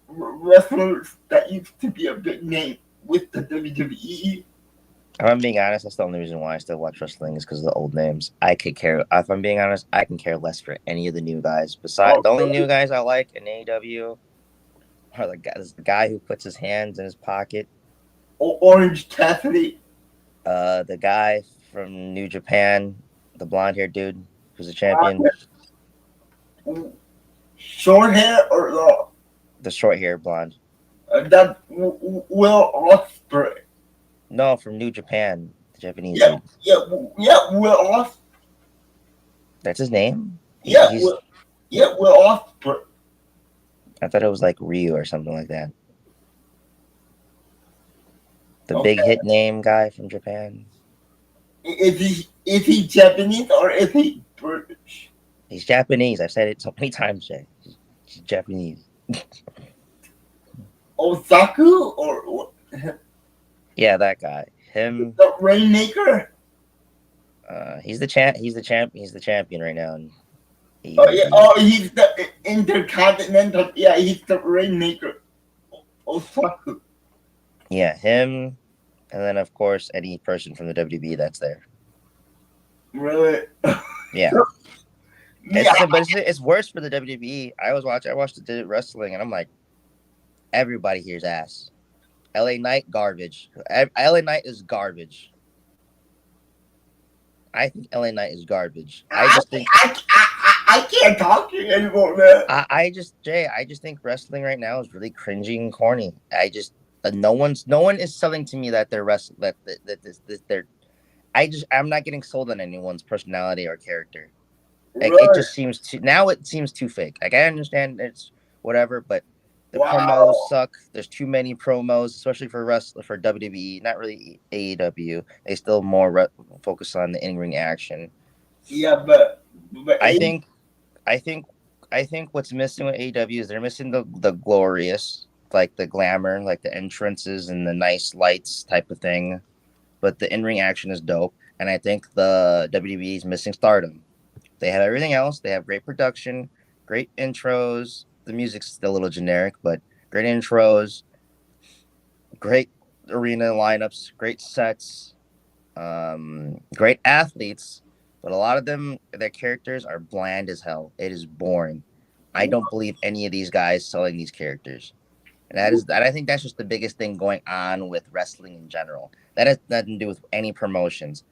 Speaker 1: wrestlers that used to be a big name with the WWE.
Speaker 2: If I'm being honest, that's the only reason why I still watch wrestling is because of the old names. I could care. If I'm being honest, I can care less for any of the new guys. Besides,
Speaker 1: Oh,
Speaker 2: the only new guys I like in AEW are the guy who puts his hands in his pocket.
Speaker 1: Orange Cassidy.
Speaker 2: The guy from New Japan, the blonde haired dude who's a champion.
Speaker 1: Short hair or long?
Speaker 2: The short hair blonde.
Speaker 1: That Will Ospreay.
Speaker 2: No, from New Japan, the Japanese
Speaker 1: Yeah,
Speaker 2: dude.
Speaker 1: Will Ospreay.
Speaker 2: That's his name.
Speaker 1: Yeah,
Speaker 2: He's.
Speaker 1: Will Ospreay.
Speaker 2: I thought it was like Ryu or something like that. The big
Speaker 1: Okay.
Speaker 2: hit name guy from Japan.
Speaker 1: Is he Japanese or is he British?
Speaker 2: He's Japanese. I've said it so many times, Jay. He's Japanese.
Speaker 1: Osaku or what?
Speaker 2: Yeah, that guy. Him.
Speaker 1: The Rainmaker?
Speaker 2: He's the champ. He's the champ. He's the champion right now. And
Speaker 1: He's the Intercontinental. Yeah, he's the Rainmaker. Osaku.
Speaker 2: Yeah, him, and then of course any person from the WB that's there.
Speaker 1: Really?
Speaker 2: Yeah.
Speaker 1: Yeah.
Speaker 2: But it's worse for the WWE. I watched the wrestling, and I'm like, everybody here's ass. LA Knight garbage. LA Knight is garbage. I think LA Knight is garbage. I just think
Speaker 1: I can't talk to you anymore, man.
Speaker 2: I just think wrestling right now is really cringy and corny. No one is selling to me that they're they're. I'm not getting sold on anyone's personality or character. Like
Speaker 1: Right.
Speaker 2: it just seems it seems too fake. Like I understand it's whatever, but the
Speaker 1: Wow.
Speaker 2: promos suck. There's too many promos, especially for WWE. Not really AEW. They still more focus on the in-ring action.
Speaker 1: Yeah, but
Speaker 2: I think what's missing with AEW is they're missing the glorious, like the glamour, like the entrances and the nice lights type of thing. But the in-ring action is dope, and I think the WWE is missing stardom. They have everything else. They have great production, great intros. The music's still a little generic, but great intros, great arena lineups, great sets, great athletes. But a lot of them, their characters are bland as hell. It is boring. I don't believe any of these guys selling these characters. And I think that's just the biggest thing going on with wrestling in general. That has nothing to do with any promotions.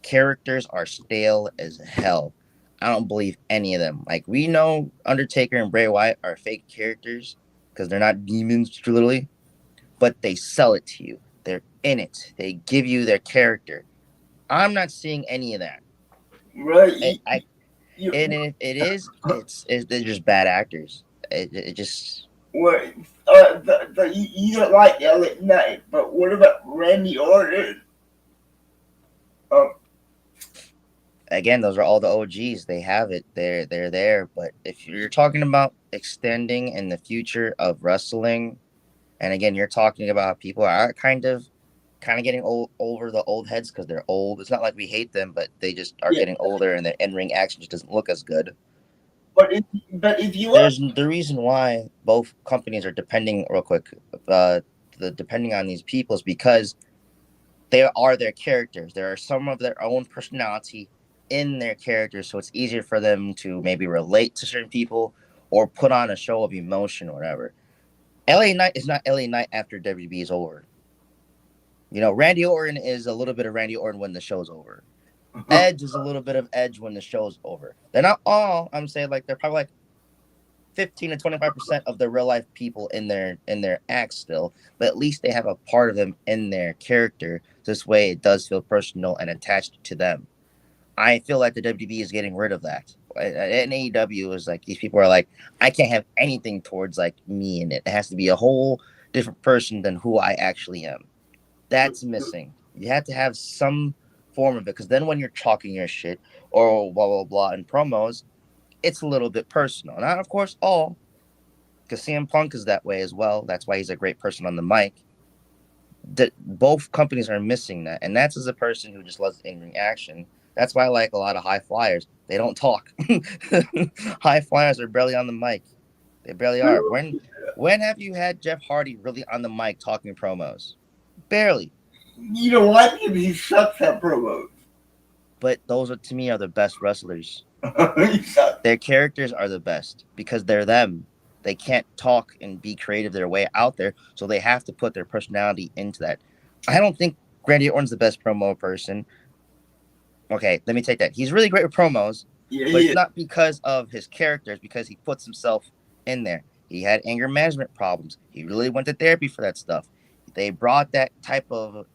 Speaker 2: Characters are stale as hell. I don't believe any of them. Like we know Undertaker and Bray Wyatt are fake characters because they're not demons, literally. but they sell it to you. They're in it. They give you their character. I'm not seeing any of that.
Speaker 1: right?
Speaker 2: I
Speaker 1: You,
Speaker 2: and if it is, they're just bad actors. It just
Speaker 1: what? You don't like LA Knight, but what about Randy Orton? Um,
Speaker 2: again, those are all the OGs. They have it. They're there. But if you're talking about extending in the future of wrestling, and again, you're talking about people are kind of getting old over the old heads because they're old. It's not like we hate them, but they just are
Speaker 1: yeah,
Speaker 2: getting older, and their in ring action just doesn't look as good.
Speaker 1: but if you are,
Speaker 2: There's the reason why both companies are depending real quick. Uh, depending on these people is because they are their characters. There are some of their own personality in their characters, so it's easier for them to maybe relate to certain people or put on a show of emotion or whatever. LA Knight is not LA Knight after WB is over. You know, Randy Orton is a little bit of Randy Orton when the show's over. Edge is a little bit of Edge when the show's over. They're not all. I'm saying like they're probably like 15 to 25% of the real life people in their acts still, but at least they have a part of them in their character. This way, it does feel personal and attached to them. I feel like the WB is getting rid of that. And AEW is like these people are like, I can't have anything towards like me in it. It has to be a whole different person than who I actually am. That's missing. You have to have some form of it because then when you're talking your shit or blah blah blah in promos, it's a little bit personal. Not of course all, because CM Punk is that way as well. That's why he's a great person on the mic. Both companies are missing that, and that's as a person who just loves in-ring action. That's why I like a lot of high flyers. They don't talk. High flyers are barely on the mic. They barely are. When have you had Jeff Hardy really on the mic talking promos? Barely.
Speaker 1: you don't like him, he sucks at promos.
Speaker 2: But those are to me are the best wrestlers.
Speaker 1: He sucks.
Speaker 2: Their characters are the best because they're them. They can't talk and be creative their way out there, so they have to put their personality into that. I don't think Randy Orton's the best promo person. Okay, let me take that. He's really great with promos,
Speaker 1: Yeah,
Speaker 2: but
Speaker 1: he
Speaker 2: it's
Speaker 1: is.
Speaker 2: not because of his characters, because he puts himself in there. He had anger management problems. He really went to therapy for that stuff. They brought that type of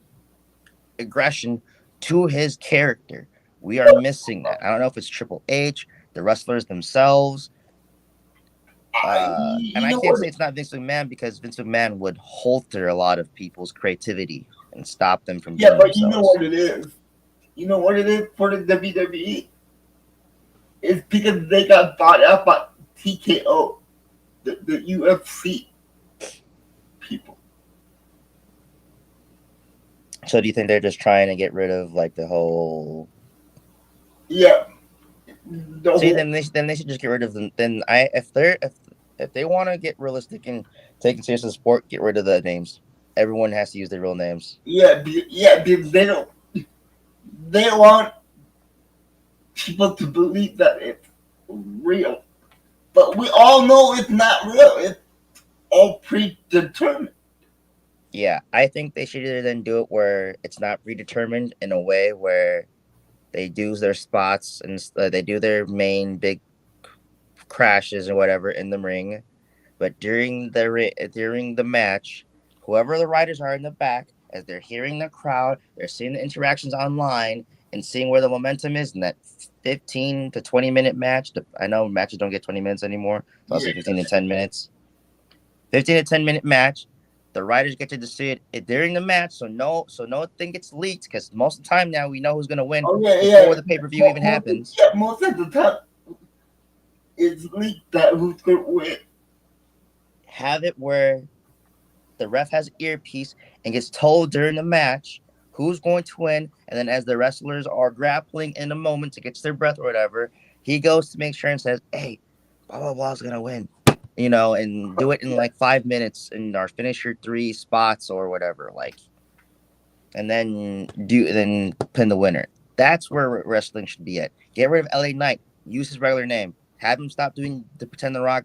Speaker 2: aggression to his character. We are missing that. I don't know if it's Triple H, the wrestlers themselves, and
Speaker 1: You
Speaker 2: I
Speaker 1: know
Speaker 2: can't
Speaker 1: what?
Speaker 2: say it's not Vince McMahon because Vince McMahon would halter a lot of people's creativity and stop them from
Speaker 1: Yeah,
Speaker 2: being
Speaker 1: but you know
Speaker 2: themselves.
Speaker 1: what it is. You know what it is for the WWE? It's because they got bought out by TKO, the UFC people.
Speaker 2: So do you think they're just trying to get rid of like the whole?
Speaker 1: Yeah, the
Speaker 2: See,
Speaker 1: whole
Speaker 2: then they should just get rid of them. Then I if they want to get realistic and taking serious the sport, get rid of the names. Everyone has to use their real names.
Speaker 1: yeah, because they don't want people to believe that it's real. But we all know it's not real. It's all predetermined.
Speaker 2: Yeah, I think they should either then do it where it's not predetermined in a way where they do their spots and they do their main big crashes or whatever in the ring, but during the match, whoever the writers are in the back, as they're hearing the crowd, they're seeing the interactions online and seeing where the momentum is in that 15 to 20-minute match. I know matches don't get 20 minutes anymore, so I'll
Speaker 1: Yeah.
Speaker 2: say 15 to 10 minutes. 15 to 10-minute match. The writers get to decide it during the match, so nothing gets leaked because most of the time now we know who's gonna win
Speaker 1: Oh yeah,
Speaker 2: before
Speaker 1: yeah.
Speaker 2: the pay-per-view even happens.
Speaker 1: Most of the time, it's leaked that who's gonna win.
Speaker 2: Have it where the ref has an earpiece and gets told during the match who's going to win. And then as the wrestlers are grappling in a moment to get their breath or whatever, he goes to make sure and says, hey, blah, blah, blah is going to win. You know, and do it in like 5 minutes and our finish your 3 spots or whatever. Like, and then pin the winner. That's where wrestling should be at. Get rid of LA Knight. Use his regular name. Have him stop doing the pretend the Rock.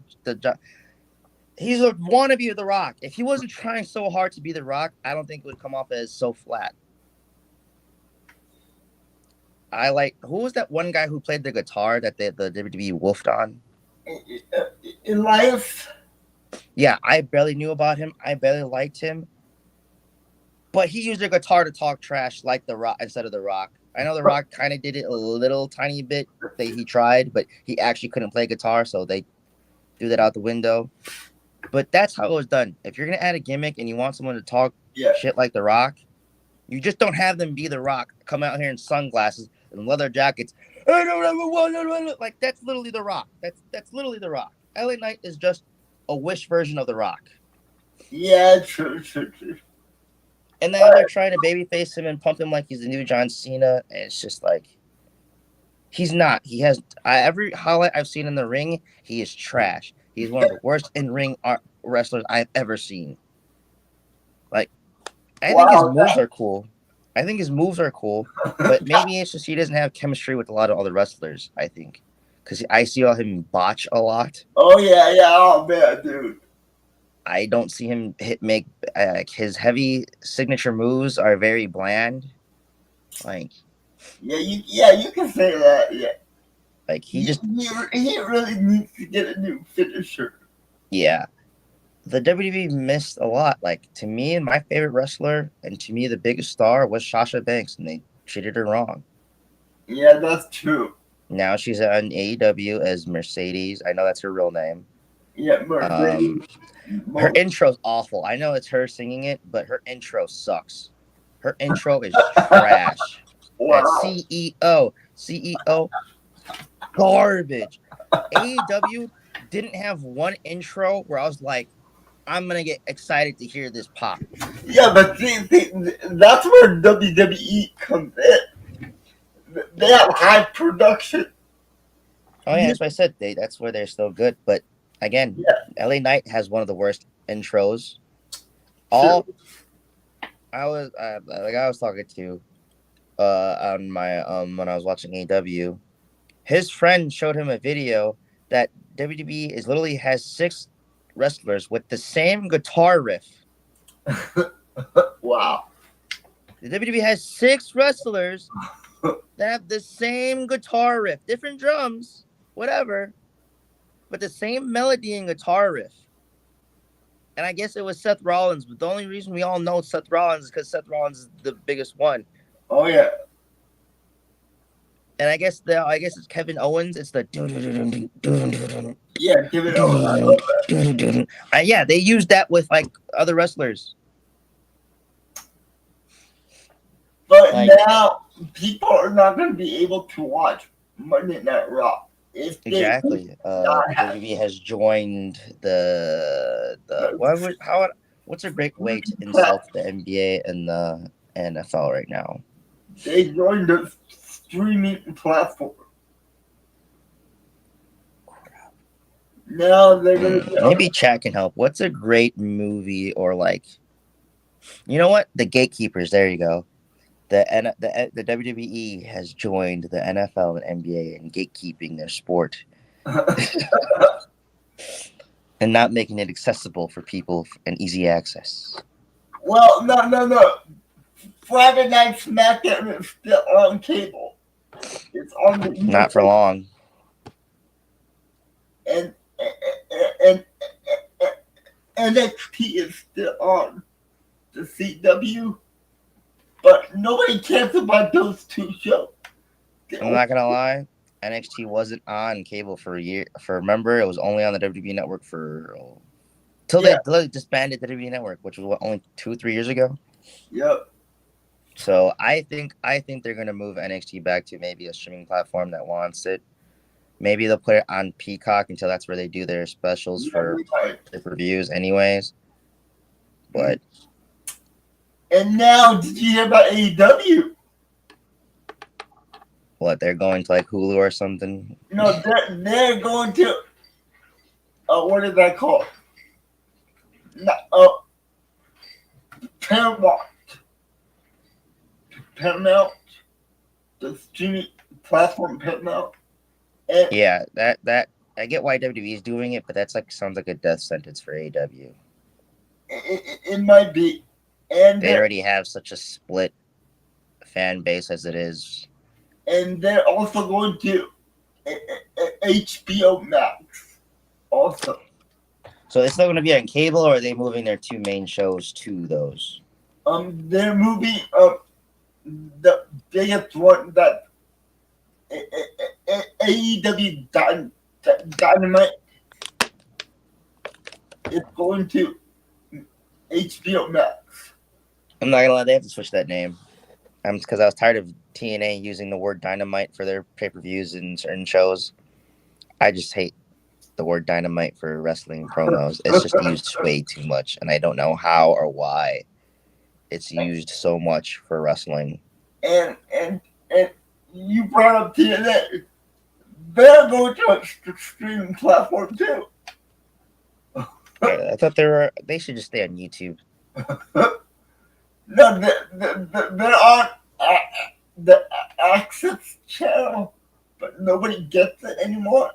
Speaker 2: He's a wannabe of The Rock. If he wasn't trying so hard to be The Rock, I don't think it would come off as so flat. I like who was that one guy who played the guitar that the WWE wolfed on?
Speaker 1: Elias.
Speaker 2: Yeah, I barely knew about him. I barely liked him. But he used a guitar to talk trash like The Rock instead of The Rock. I know The Rock kind of did it a little tiny bit that he tried, but he actually couldn't play guitar, so they threw that out the window. But that's how it was done. If you're gonna add a gimmick and you want someone to talk shit like The Rock, you just don't have them be The Rock. Come out here in sunglasses and leather jackets. Like that's literally The Rock. That's literally The Rock. LA Knight is just a Wish version of The Rock.
Speaker 1: Yeah, true.
Speaker 2: And now they're trying to babyface him and pump him like he's the new John Cena, and it's just like he's not. He has every highlight I've seen in the ring, he is trash. He's one of the worst in-ring wrestlers I've ever seen. Like, I think his moves are cool. But maybe it's just he doesn't have chemistry with a lot of other wrestlers, I think. Because I see him botch a lot.
Speaker 1: Oh, yeah. Oh, man, dude.
Speaker 2: I don't see him make his heavy signature moves are very bland. Like,
Speaker 1: you can say that. Yeah,
Speaker 2: like he
Speaker 1: really needs to get a new finisher.
Speaker 2: Yeah, the WWE missed a lot. Like to me, my favorite wrestler and to me the biggest star was Sasha Banks, and they treated her wrong.
Speaker 1: Yeah, that's true.
Speaker 2: Now she's on AEW as Mercedes. I know that's her real name.
Speaker 1: Yeah, Mercedes.
Speaker 2: Her intro's awful. I know it's her singing it, but her intro sucks. Her intro is trash.
Speaker 1: Wow.
Speaker 2: That CEO, garbage. AEW didn't have one intro where I was like, I'm going to get excited to hear this pop.
Speaker 1: Yeah, but see, that's where WWE comes in. They have high production.
Speaker 2: Oh, yeah, that's what I said. That's where they're still good. But again, LA Knight has one of the worst intros. I was talking to on my when I was watching AEW, his friend showed him a video that WWE is literally has 6 wrestlers with the same guitar riff.
Speaker 1: Wow.
Speaker 2: The WWE has 6 wrestlers that have the same guitar riff, different drums, whatever, but the same melody and guitar riff. And I guess it was Seth Rollins, but the only reason we all know Seth Rollins is because Seth Rollins is the biggest one.
Speaker 1: Oh yeah.
Speaker 2: And I guess it's Kevin Owens. It's the
Speaker 1: yeah, Kevin Owens.
Speaker 2: Yeah, they used that with like other wrestlers.
Speaker 1: But now people are not going to be able to watch Monday Night Raw.
Speaker 2: Exactly. WWE has joined what's a great way to insult the NBA and the NFL right now?
Speaker 1: They joined the streaming platform.
Speaker 2: Crap.
Speaker 1: Now they're going to
Speaker 2: maybe chat can help. What's a great movie or like, you know what? The Gatekeepers. There you go. The WWE has joined the NFL and NBA in gatekeeping their sport and not making it accessible for people and easy access.
Speaker 1: Well, no. Friday Night SmackDown is still on cable. It's on the
Speaker 2: not for long.
Speaker 1: And NXT is still on the CW. But nobody cares about those 2 shows.
Speaker 2: I'm not gonna lie, NXT wasn't on cable for a year. Remember, it was only on the WWE Network till they disbanded the WWE Network, which was only 2-3 years ago.
Speaker 1: Yep.
Speaker 2: So I think they're gonna move NXT back to maybe a streaming platform that wants it. Maybe they'll put it on Peacock until that's where they do their specials for pay-per-views, anyways. But.
Speaker 1: And now, did you hear about AEW?
Speaker 2: What, they're going to like Hulu or something?
Speaker 1: No, they're going to. What is that called? Paramount, the streaming platform Paramount. And
Speaker 2: yeah, that I get why WWE is doing it, but that's like sounds like a death sentence for AEW.
Speaker 1: It might be. And
Speaker 2: they already have such a split fan base as it is.
Speaker 1: And they're also going to HBO Max also.
Speaker 2: So they're still going to be on cable, or are they moving their 2 main shows to those?
Speaker 1: their movie, the biggest one that AEW Dynamite is going to HBO Max.
Speaker 2: I'm not gonna lie, they have to switch that name. Because I was tired of TNA using the word dynamite for their pay-per-views and certain shows. I just hate the word dynamite for wrestling promos. It's just used way too much, and I don't know how or why it's used so much for wrestling.
Speaker 1: And you brought up TNA. They're going to a streaming platform too.
Speaker 2: I thought they should just stay on YouTube.
Speaker 1: No, they're on the Access channel, but nobody gets it anymore.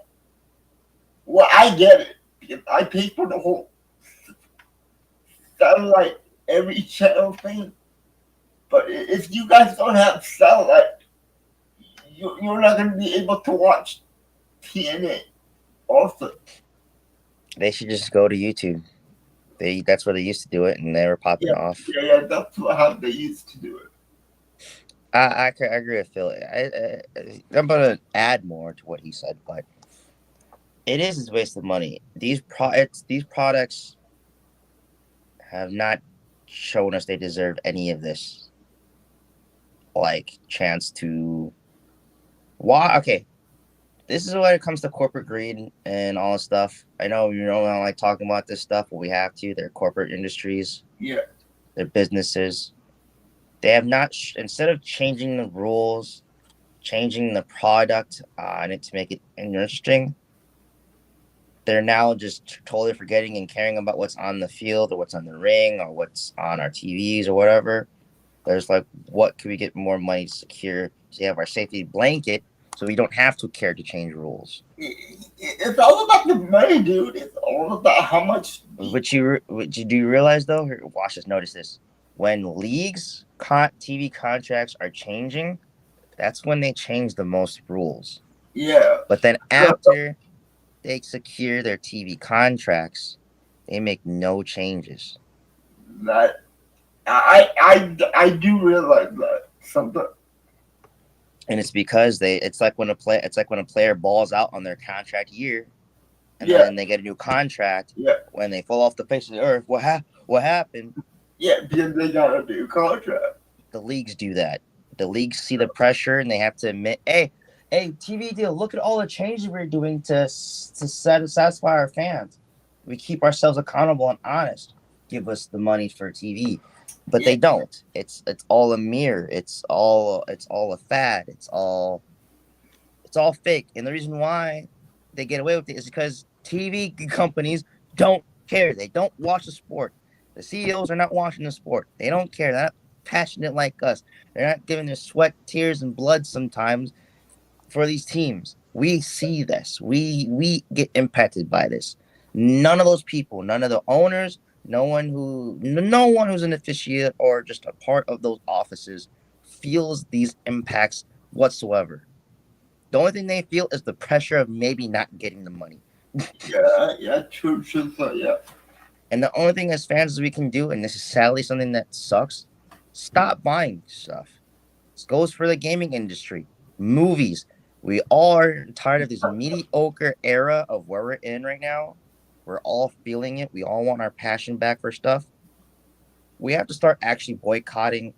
Speaker 1: Well, I get it because I pay for the whole satellite every channel thing. But if you guys don't have satellite, you're not going to be able to watch TNA. Also,
Speaker 2: They should just go to YouTube. That's where they used to do it, and they were popping off.
Speaker 1: Yeah, that's how they used to do it.
Speaker 2: I agree with Phil. I'm going to add more to what he said, but it is a waste of money. These products have not shown us they deserve any of this, like, chance to. Why? Okay, this is when it comes to corporate greed and all this stuff. I know I don't like talking about this stuff, but we have to. They're corporate industries.
Speaker 1: Yeah.
Speaker 2: They're businesses. They have not, instead of changing the rules, changing the product on it to make it interesting, they're now just totally forgetting and caring about what's on the field or what's on the ring or what's on our TVs or whatever. There's like, what can we get more money to secure? So you have our safety blanket, so we don't have to care to change rules.
Speaker 1: It's all about the money, dude. It's all about how much.
Speaker 2: Do you realize though? Here, watch this. Notice this. When leagues' TV contracts are changing, that's when they change the most rules.
Speaker 1: Yeah.
Speaker 2: But then after they secure their TV contracts, they make no changes.
Speaker 1: That I do realize that sometimes.
Speaker 2: And it's because it's like when a player balls out on their contract year, and then they get a new contract.
Speaker 1: Yeah.
Speaker 2: When they fall off the face of the earth, what happened?
Speaker 1: Yeah, because they got a new contract.
Speaker 2: The leagues do that. The leagues see the pressure and they have to admit, hey, TV deal, look at all the changes we're doing to satisfy our fans. We keep ourselves accountable and honest. Give us the money for TV. But they don't. It's all a mirror. It's all a fad. It's all fake. And the reason why they get away with it is because TV companies don't care. They don't watch the sport. The CEOs are not watching the sport. They don't care. They're not passionate like us. They're not giving their sweat, tears, and blood sometimes for these teams. We see this. We get impacted by this. None of those people, none of the owners, no one who's an officiate or just a part of those offices feels these impacts whatsoever. The only thing they feel is the pressure of maybe not getting the money.
Speaker 1: Yeah, true, yeah.
Speaker 2: And the only thing as fans as we can do, and this is sadly something that sucks, stop buying stuff. This goes for the gaming industry, movies. We all are tired of this mediocre era of where we're in right now. We're all feeling it. We all want our passion back for stuff. We have to start actually boycotting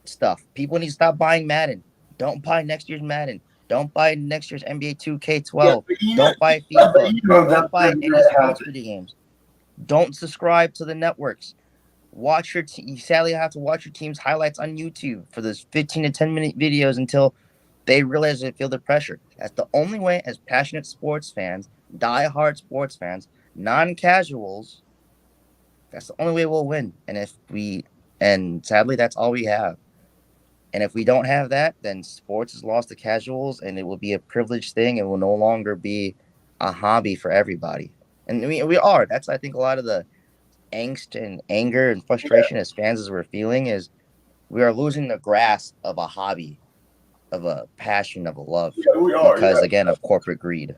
Speaker 2: stuff. People need to stop buying Madden. Don't buy next year's Madden. Don't buy next year's NBA 2K12. Don't buy FIFA. Don't buy any sports video games. Don't subscribe to the networks. Watch you sadly have to watch your team's highlights on YouTube for those 15 to 10-minute videos until they realize they feel the pressure. That's the only way, as passionate sports fans, die-hard sports fans, non-casuals, that's the only way we'll win. And sadly, that's all we have. And if we don't have that, then sports is lost to casuals, and it will be a privileged thing. It will no longer be a hobby for everybody. And we are. That's, I think, a lot of the angst and anger and frustration as fans as we're feeling is we are losing the grasp of a hobby, of a passion, of a love.
Speaker 1: Yeah, we are.
Speaker 2: Because, again, of corporate greed.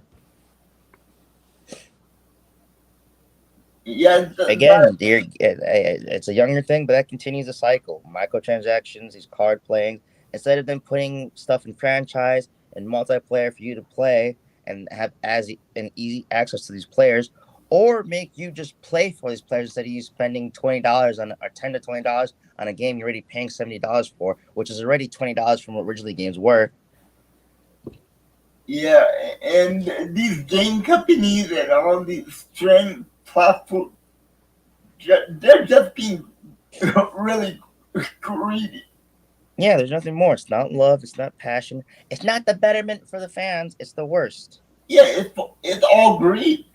Speaker 1: Yeah,
Speaker 2: Again, it's a younger thing, but that continues the cycle. Microtransactions, these card playing, instead of them putting stuff in franchise and multiplayer for you to play and have an easy access to these players, or make you just play for these players instead of you spending $20 on or $10 to $20 on a game you're already paying $70 for, which is already $20 from what originally games were.
Speaker 1: yeah, and these game companies and all these streaming platforms, they're just being really greedy.
Speaker 2: Yeah, there's nothing more. It's not love. It's not passion. It's not the betterment for the fans. It's the worst.
Speaker 1: Yeah, it's all greed.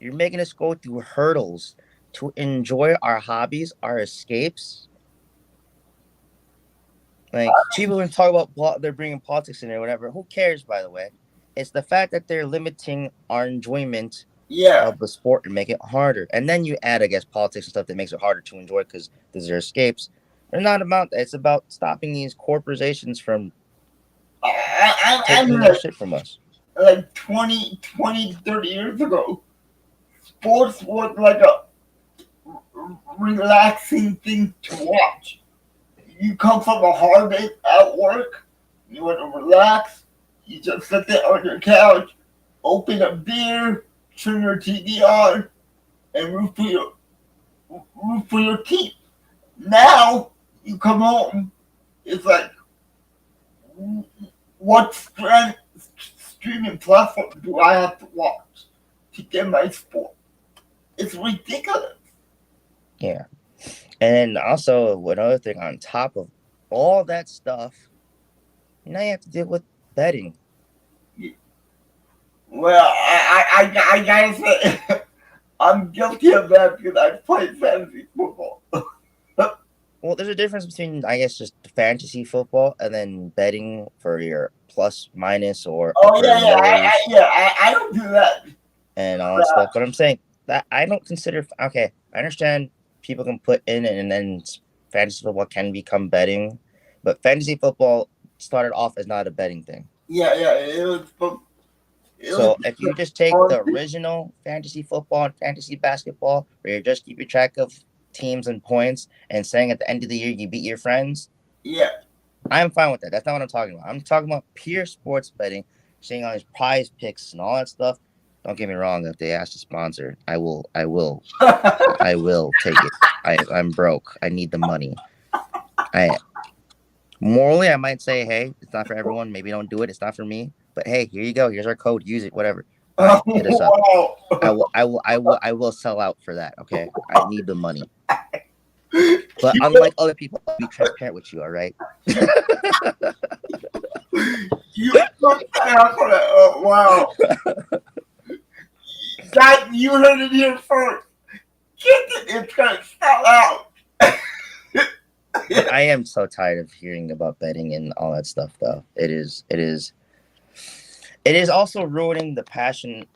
Speaker 2: You're making us go through hurdles to enjoy our hobbies, our escapes. Like people can talk about they're bringing politics in there, whatever. Who cares? By the way, it's the fact that they're limiting our enjoyment
Speaker 1: Yeah,
Speaker 2: of the sport and make it harder. And then you add, I guess, politics and stuff that makes it harder to enjoy because there's their escapes. They're not about that. It's about stopping these corporations from
Speaker 1: I'm
Speaker 2: taking that shit from us.
Speaker 1: like 30 years ago, sports was like a relaxing thing to watch. You come from a hard day at work, you want to relax, you just sit there on your couch, open a beer, turn your TV on, and root for your team. Now you come home, it's like, what streaming platform do I have to watch to get my sport? It's ridiculous.
Speaker 2: Yeah. And also another thing on top of all that stuff, now you have to deal with betting.
Speaker 1: Well, I gotta say, I'm guilty of that because I play fantasy football.
Speaker 2: Well, there's a difference between, I guess, just fantasy football and then betting for your plus, minus, or
Speaker 1: Oh
Speaker 2: upper
Speaker 1: yeah,
Speaker 2: and lowers
Speaker 1: I don't do that.
Speaker 2: and all that stuff. But I'm saying that I don't consider. Okay, I understand people can put in and then fantasy football can become betting, but fantasy football started off as not a betting thing.
Speaker 1: Yeah, it was
Speaker 2: So if you just take the original fantasy football and fantasy basketball, where you just keeping track of teams and points and saying at the end of the year you beat your friends,
Speaker 1: yeah.
Speaker 2: I'm fine with that. That's not what I'm talking about. I'm talking about pure sports betting, seeing all these prize picks and all that stuff. Don't get me wrong. If they ask to sponsor, I will take it. I'm broke. I need the money. Morally, I might say, hey, it's not for everyone. Maybe don't do it. It's not for me. But hey, here you go. Here's our code. Use it. Whatever. Hit us up. I will sell out for that. Okay. I need the money. But unlike other people, I'll be transparent with you. All right.
Speaker 1: You put that for that. Oh, wow. Guys, you heard it here first. Get it. It's gonna sell out.
Speaker 2: I am so tired of hearing about betting and all that stuff, though. It is also ruining the passion.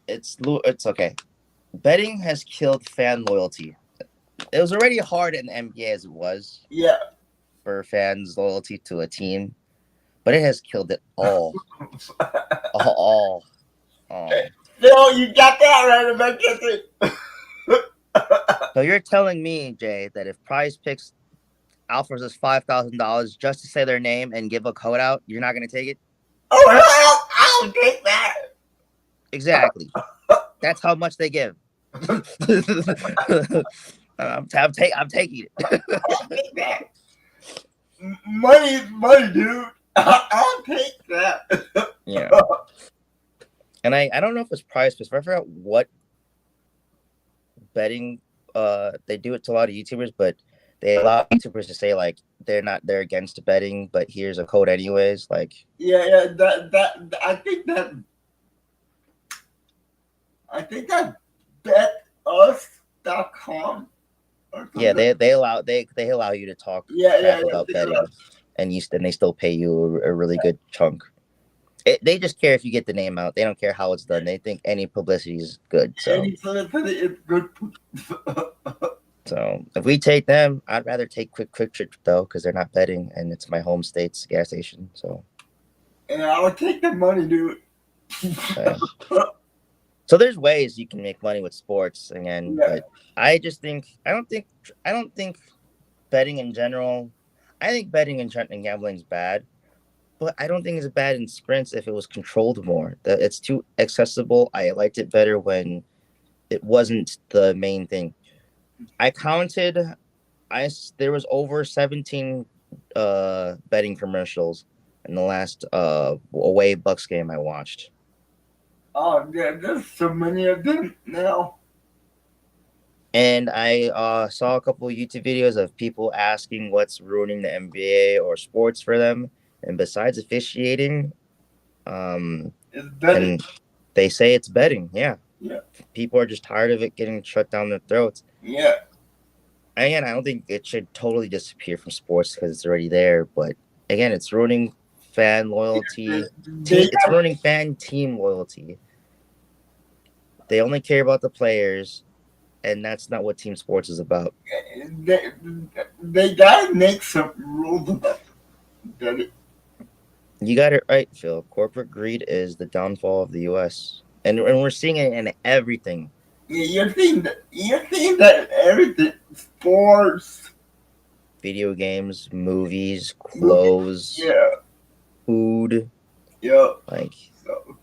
Speaker 2: It's okay. Betting has killed fan loyalty. It was already hard in the NBA as it was.
Speaker 1: Yeah.
Speaker 2: For fans' loyalty to a team, but it has killed it all. all.
Speaker 1: Phil, you got that right about it.
Speaker 2: So you're telling me, Jay, that if Prize Picks offers us $5,000 just to say their name and give a code out, you're not going to take it?
Speaker 1: Oh, hell, I'll take that.
Speaker 2: Exactly. That's how much they give. I'm taking it.
Speaker 1: I'll take that. Money is money, dude. I'll take that.
Speaker 2: Yeah. And I don't know if it's Prize Picks, but I forgot what betting they do it to a lot of YouTubers, but they allow YouTubers to say like they're against betting, but here's a code anyways. Like
Speaker 1: that I think that betus.com.
Speaker 2: Yeah, they allow you to talk about betting, and they still pay you a really good chunk. They just care if you get the name out. They don't care how it's done. They think any publicity is good. So
Speaker 1: any publicity is good.
Speaker 2: So if we take them, I'd rather take Quick Trip though, because they're not betting, and it's my home state's gas station. So
Speaker 1: yeah, I would take the money, dude.
Speaker 2: So So there's ways you can make money with sports again,
Speaker 1: Yeah,
Speaker 2: but I don't think betting in general. I think betting and gambling is bad, but I don't think it's bad in sprints if it was controlled more. That it's too accessible. I liked it better when it wasn't the main thing. I counted. There was over 17 betting commercials in the last away Bucks game I watched.
Speaker 1: oh yeah, there's so many of them now.
Speaker 2: And I saw a couple of YouTube videos of people asking what's ruining the NBA or sports for them. And besides officiating,
Speaker 1: It's better.
Speaker 2: and they say it's betting. Yeah.
Speaker 1: Yeah,
Speaker 2: People are just tired of it getting shut down their throats.
Speaker 1: yeah.
Speaker 2: Again, I don't think it should totally disappear from sports because it's already there. But again, it's ruining fan loyalty.
Speaker 1: They
Speaker 2: It's ruining fan team loyalty. They only care about the players, and that's not what team sports is about.
Speaker 1: they, they gotta make some rules about that.
Speaker 2: You got it right, Phil. Corporate greed is the downfall of the U.S. And we're seeing it in everything.
Speaker 1: You're seeing that everything, sports,
Speaker 2: Video games, movies, clothes,
Speaker 1: yeah,
Speaker 2: food.
Speaker 1: yeah.
Speaker 2: Like
Speaker 1: So,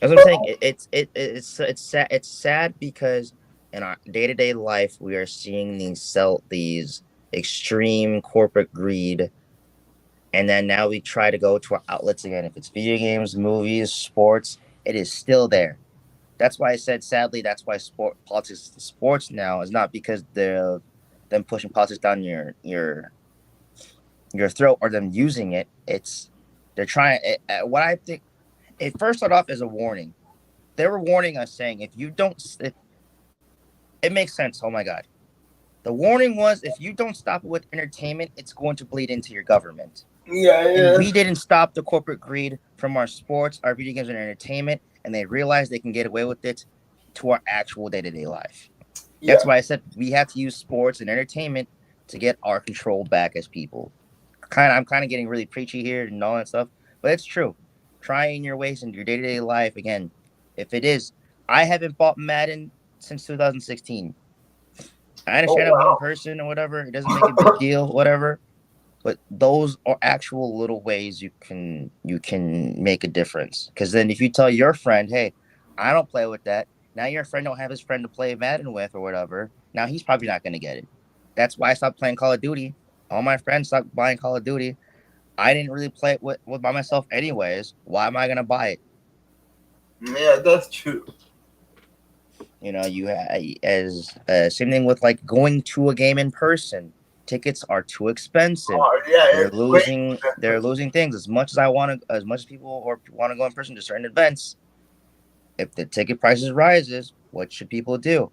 Speaker 2: that's what I'm saying. It's sad. It's sad because in our day to day life we are seeing these extreme corporate greed, and then now we try to go to our outlets again. If it's video games, movies, sports, it is still there. That's why I said sadly. That's why sports now is not because they're them pushing politics down your throat or them using it. It's they're trying. What I think it first started off as a warning. They were warning us, saying if you don't, if, it makes sense. Oh my god, the warning was if you don't stop it with entertainment, it's going to bleed into your government.
Speaker 1: yeah,
Speaker 2: And
Speaker 1: yeah,
Speaker 2: we didn't stop the corporate greed from our sports, our video games, and entertainment, and they realized they can get away with it to our actual day to day life.
Speaker 1: yeah,
Speaker 2: That's why I said we have to use sports and entertainment to get our control back as people. I'm kind of getting really preachy here and all that stuff, but it's true. Trying your ways in your day to day life again. If it is, I haven't bought Madden since 2016. I
Speaker 1: Oh
Speaker 2: understand I'm one
Speaker 1: wow.
Speaker 2: person or whatever. It doesn't make a big deal, whatever. But those are actual little ways you can make a difference. Because then if you tell your friend, hey, I don't play with that. Now your friend don't have his friend to play Madden with or whatever. Now he's probably not gonna get it. That's why I stopped playing Call of Duty. All my friends stopped buying Call of Duty. I didn't really play it with by myself anyways. Why am I gonna buy it?
Speaker 1: Yeah, that's true.
Speaker 2: You know, as same thing with like going to a game in person. Tickets are too expensive.
Speaker 1: Oh yeah, it's way
Speaker 2: They're losing things as much as I want to, as much as people or want to go in person to certain events. If the ticket prices rises, what should people do?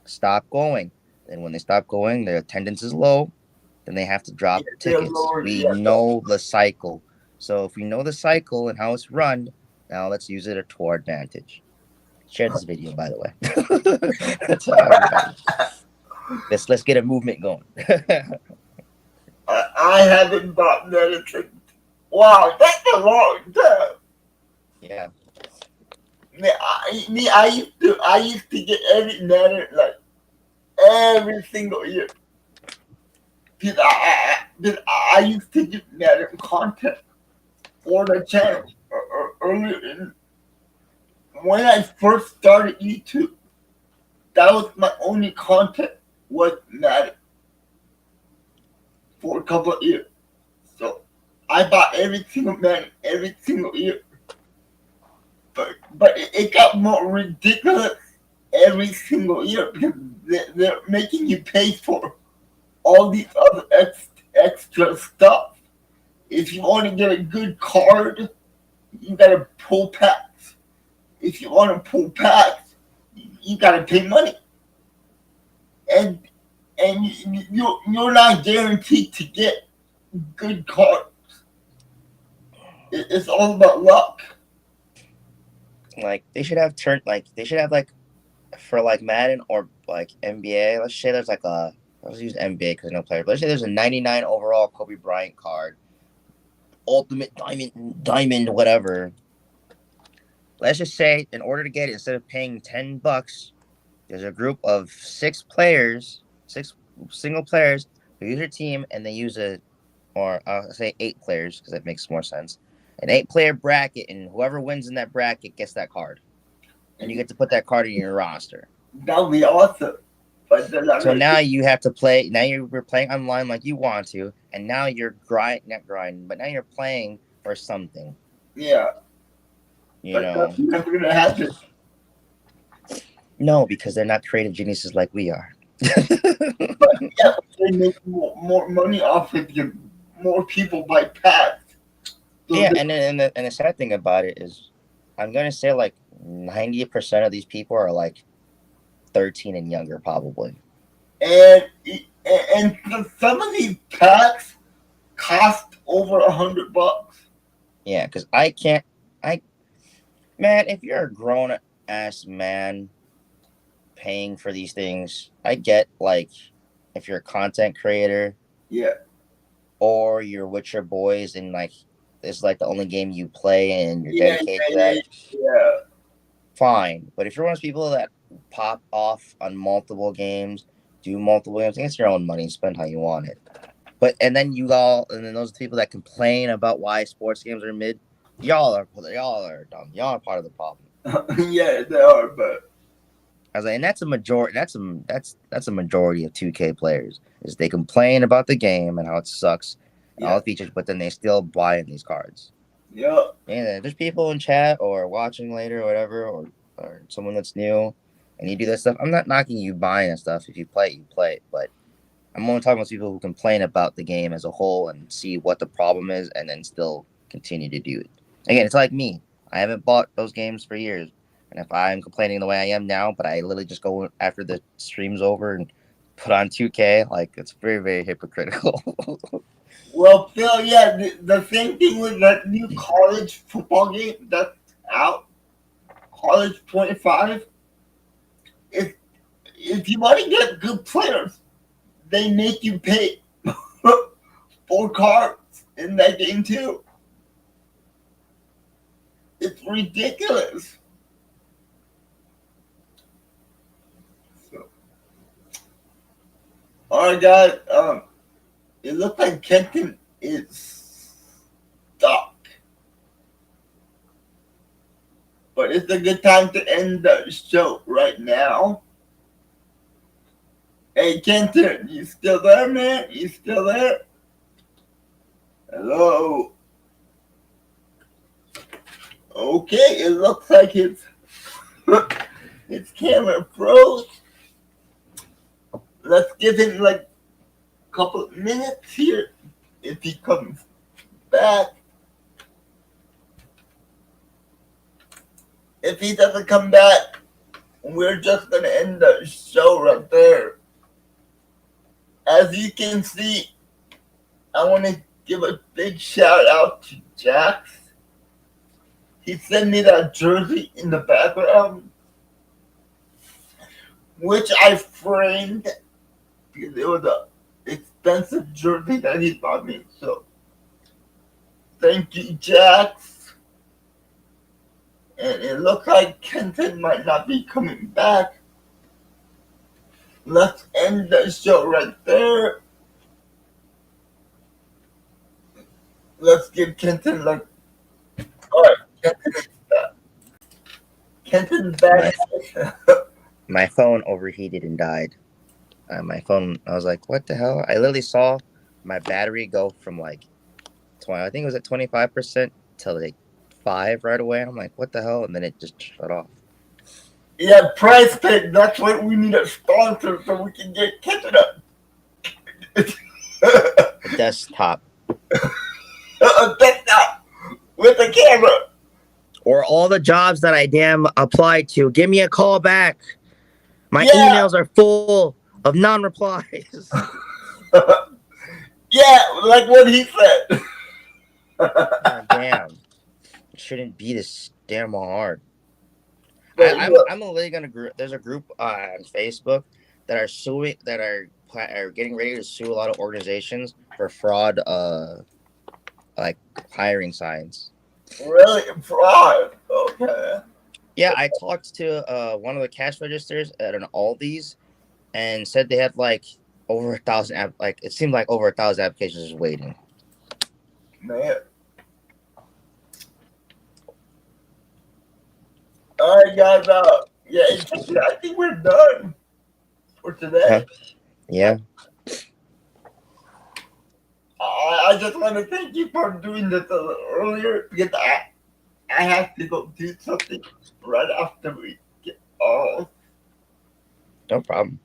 Speaker 2: Stop going. Then when they stop going, their attendance is low. Then they have to
Speaker 1: yeah,
Speaker 2: drop
Speaker 1: they're
Speaker 2: tickets.
Speaker 1: lower.
Speaker 2: We
Speaker 1: Yeah,
Speaker 2: know the cycle. So if we know the cycle and how it's run, now let's use it to our advantage. Share this video, by the way. That's everybody. Let's get a movement going.
Speaker 1: I haven't bought medicine. Wow, that's a long time.
Speaker 2: Yeah.
Speaker 1: I used to get every medicine like every single year. I used to get medicine content for the channel earlier when I first started YouTube. That was my only content was Madden for a couple of years. So I bought every single Madden every single year. But it got more ridiculous every single year because they're making you pay for all these other extra stuff. If you want to get a good card, you gotta pull packs. If you want to pull packs, you gotta pay money. And you're not guaranteed to get good cards. It's all about luck.
Speaker 2: Like they should have like for like Madden or like NBA. Let's say there's like a let's use NBA because no player. But let's say there's a 99 overall Kobe Bryant card, ultimate diamond, whatever. let's just say in order to get it, instead of paying $10, there's a group of 6 players, 6 single players who use your team, and they use or I'll say 8 players because that makes more sense. An 8-player bracket, and whoever wins in that bracket gets that card, and you get to put that card in your roster.
Speaker 1: That would be awesome. But
Speaker 2: so now you have to play. Now you're playing online like you want to, and now you're not grinding, but now you're playing for something.
Speaker 1: Yeah.
Speaker 2: You know.
Speaker 1: That's never gonna happen.
Speaker 2: No, because they're not creative geniuses like we are.
Speaker 1: But yeah, they make more money off of you. More people buy packs.
Speaker 2: So yeah, and the sad thing about it is, I'm gonna say like 90% of these people are like 13 and younger, probably.
Speaker 1: And some of these packs cost over $100.
Speaker 2: Yeah, because man, if you're a grown ass man paying for these things, I get like if you're a content creator,
Speaker 1: yeah,
Speaker 2: or you're with your boys and like it's like the only game you play and you're dedicated to that.
Speaker 1: Yeah.
Speaker 2: Fine, but if you're one of those people that pop off on multiple games, do multiple games, it's your own money, spend how you want it. But and then those people that complain about why sports games are mid, y'all are dumb. Y'all are part of the problem.
Speaker 1: Yeah, they are, but
Speaker 2: I was like, and that's a majority. That's a majority of 2K players is they complain about the game and how it sucks and all the features, but then they still buy in these cards.
Speaker 1: Yeah.
Speaker 2: And there's people in chat or watching later or whatever, or someone that's new, and you do that stuff. I'm not knocking you buying and stuff. If you play it, you play it. But I'm only talking about people who complain about the game as a whole and see what the problem is, and then still continue to do it. Again, it's like me. I haven't bought those games for years. And if I'm complaining the way I am now, but I literally just go after the stream's over and put on 2K, like it's very, very hypocritical.
Speaker 1: Well, Phil, yeah, the same thing with that new college football game that's out, College 25. If you want to get good players, they make you pay for cards in that game too. It's ridiculous. So, all right, guys. It looks like Kenton is stuck. But it's a good time to end the show right now. Hey, Kenton, you still there, man? You still there? Hello? Okay, it looks like his camera froze. Let's give him like couple of minutes here if he comes back. If he doesn't come back, we're just gonna end the show right there. As you can see, I want to give a big shout out to Jax. He sent me that jersey in the background, which I framed because it was a expensive jersey that he bought me. So thank you, Jax. And it looks like Kenton might not be coming back. Let's end the show right there. Let's give Kenton like, all right, Kenton is back. Kenton's back.
Speaker 2: My phone overheated and died. My phone, I was like, what the hell? I literally saw my battery go from like 20, I think it was at 25% to like 5 right away. And I'm like, what the hell? And then it just shut off.
Speaker 1: Yeah, Price Pick, that's what we need a sponsor so we can get Kenton up.
Speaker 2: A desktop.
Speaker 1: A desktop with a camera.
Speaker 2: Or all the jobs that I damn applied to. Give me a call back. My emails are full of non-replies.
Speaker 1: Yeah, like what he said.
Speaker 2: Oh, damn. It shouldn't be this damn hard. I'm literally gonna there's a group on Facebook that are suing, that are getting ready to sue a lot of organizations for fraud, like hiring signs.
Speaker 1: Really? Fraud? Okay.
Speaker 2: Yeah, I talked to one of the cash registers at an Aldi's and said they had like over 1,000 like it seemed like over 1,000 applications just waiting.
Speaker 1: Man. All right, guys. Yeah, I think we're done for today.
Speaker 2: Huh? Yeah.
Speaker 1: I just want to thank you for doing this a little earlier because I have to go do something right after we get off.
Speaker 2: No problem.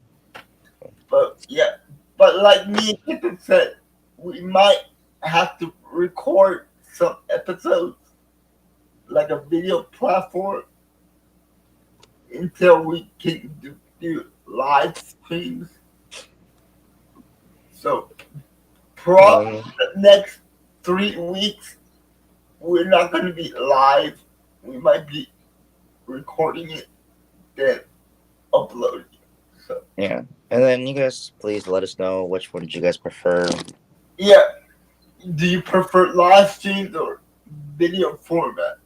Speaker 1: But yeah, but like me and Pippin said, we might have to record some episodes like a video platform until we can do live streams. So probably
Speaker 2: Um,
Speaker 1: the next 3 weeks we're not going to be live. We might be recording it then uploading it. So
Speaker 2: yeah. And then you guys please let us know which one you guys prefer.
Speaker 1: yeah, do you prefer live streams or video format?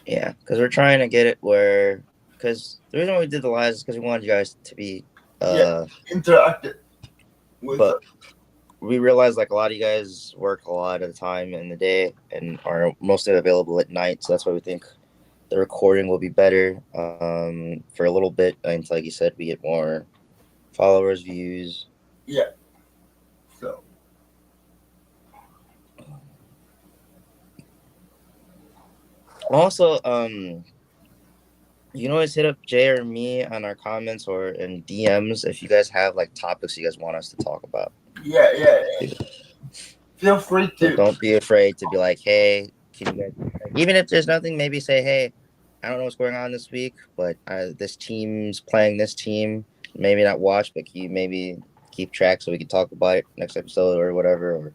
Speaker 2: Yeah, because we're trying to get it where, because the reason why we did the lives is because we wanted you guys to be,
Speaker 1: Yeah, interactive with
Speaker 2: but we realized like a lot of you guys work a lot of the time in the day and are mostly available at night, so that's why we think the recording will be better for a little bit until, like you said, we get more followers, views.
Speaker 1: yeah. So
Speaker 2: Also, you can always hit up Jay or me on our comments or in DMs if you guys have like topics you guys want us to talk about.
Speaker 1: yeah. Feel free
Speaker 2: So
Speaker 1: to.
Speaker 2: don't be afraid to be like, hey, can you guys, even if there's nothing, maybe say, hey, I don't know what's going on this week, but this team's playing this team. Maybe not watch, but can you maybe keep track so we can talk about it next episode or whatever or